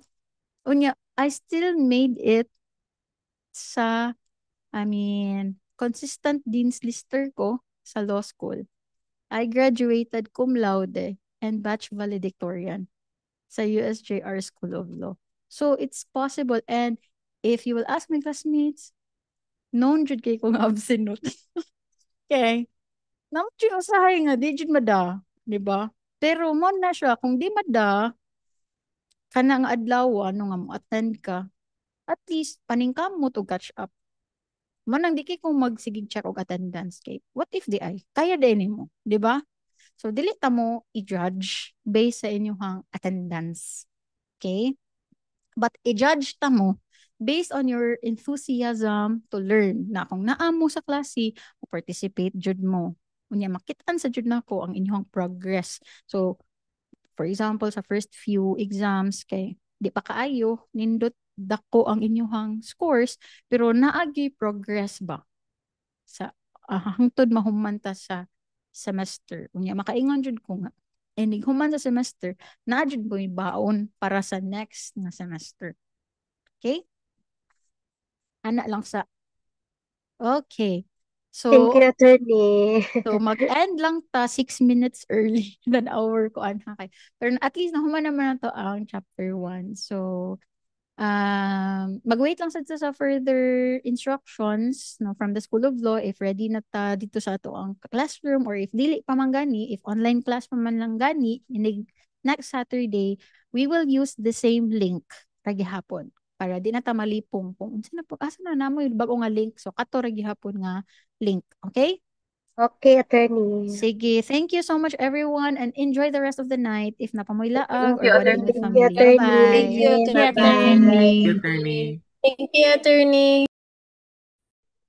Unya, I still made it sa, consistent dean's lister ko sa law school. I graduated cum laude and batch valedictorian sa USJR School of Law. So, it's possible. And if you will ask my classmates, known jud kay kong absent. Okay? Naman jud usahay nga, di jud mada. Diba? Pero mo na siya, kung di mada, kanang adlaw, ano nga mo attend ka, at least paningkam mo to catch up. Manang di kay kung magsigig check og attendance kay what if di ay kaya din mo, di ba? So dili ta mo i-judge based sa inyong attendance. Okay? But i-judge ta mo based on your enthusiasm to learn na kung naa mo sa klase, mo participate jud mo. Unya makitaan sa jud nako ang inyong progress. So for example sa first few exams kay di pa kaayo nindot dako ang inyong scores pero naagi progress ba sa hangtod mahumanta sa semester. Unya makaingon jud ko nga inig human sa semester naa jud mo baon para sa next na semester. Okay? Ana lang sa okay. Thank So you, attorney. So mag-end lang ta 6 minutes early than our kuan kay. Pero at least nahuman naman na to ang chapter 1. So mag-wait lang sad sa further instructions no from the School of Law if ready na ta dito sa ato ang classroom, or if dili pa man gani, if online class pa man lang gani inig next Saturday, we will use the same link ra gihapon para di na ta malipong kung unsa na po asa na namo yung bago nga link, so kato ra gihapon nga link, okay? Okay, attorney. Sige, thank you so much everyone and enjoy the rest of the night. If napamoylaag Thank or you, bonding with Thank you, family. attorney. attorney. Bye-bye. Thank you, Bye-bye. attorney. Thank you, attorney. Thank you, attorney.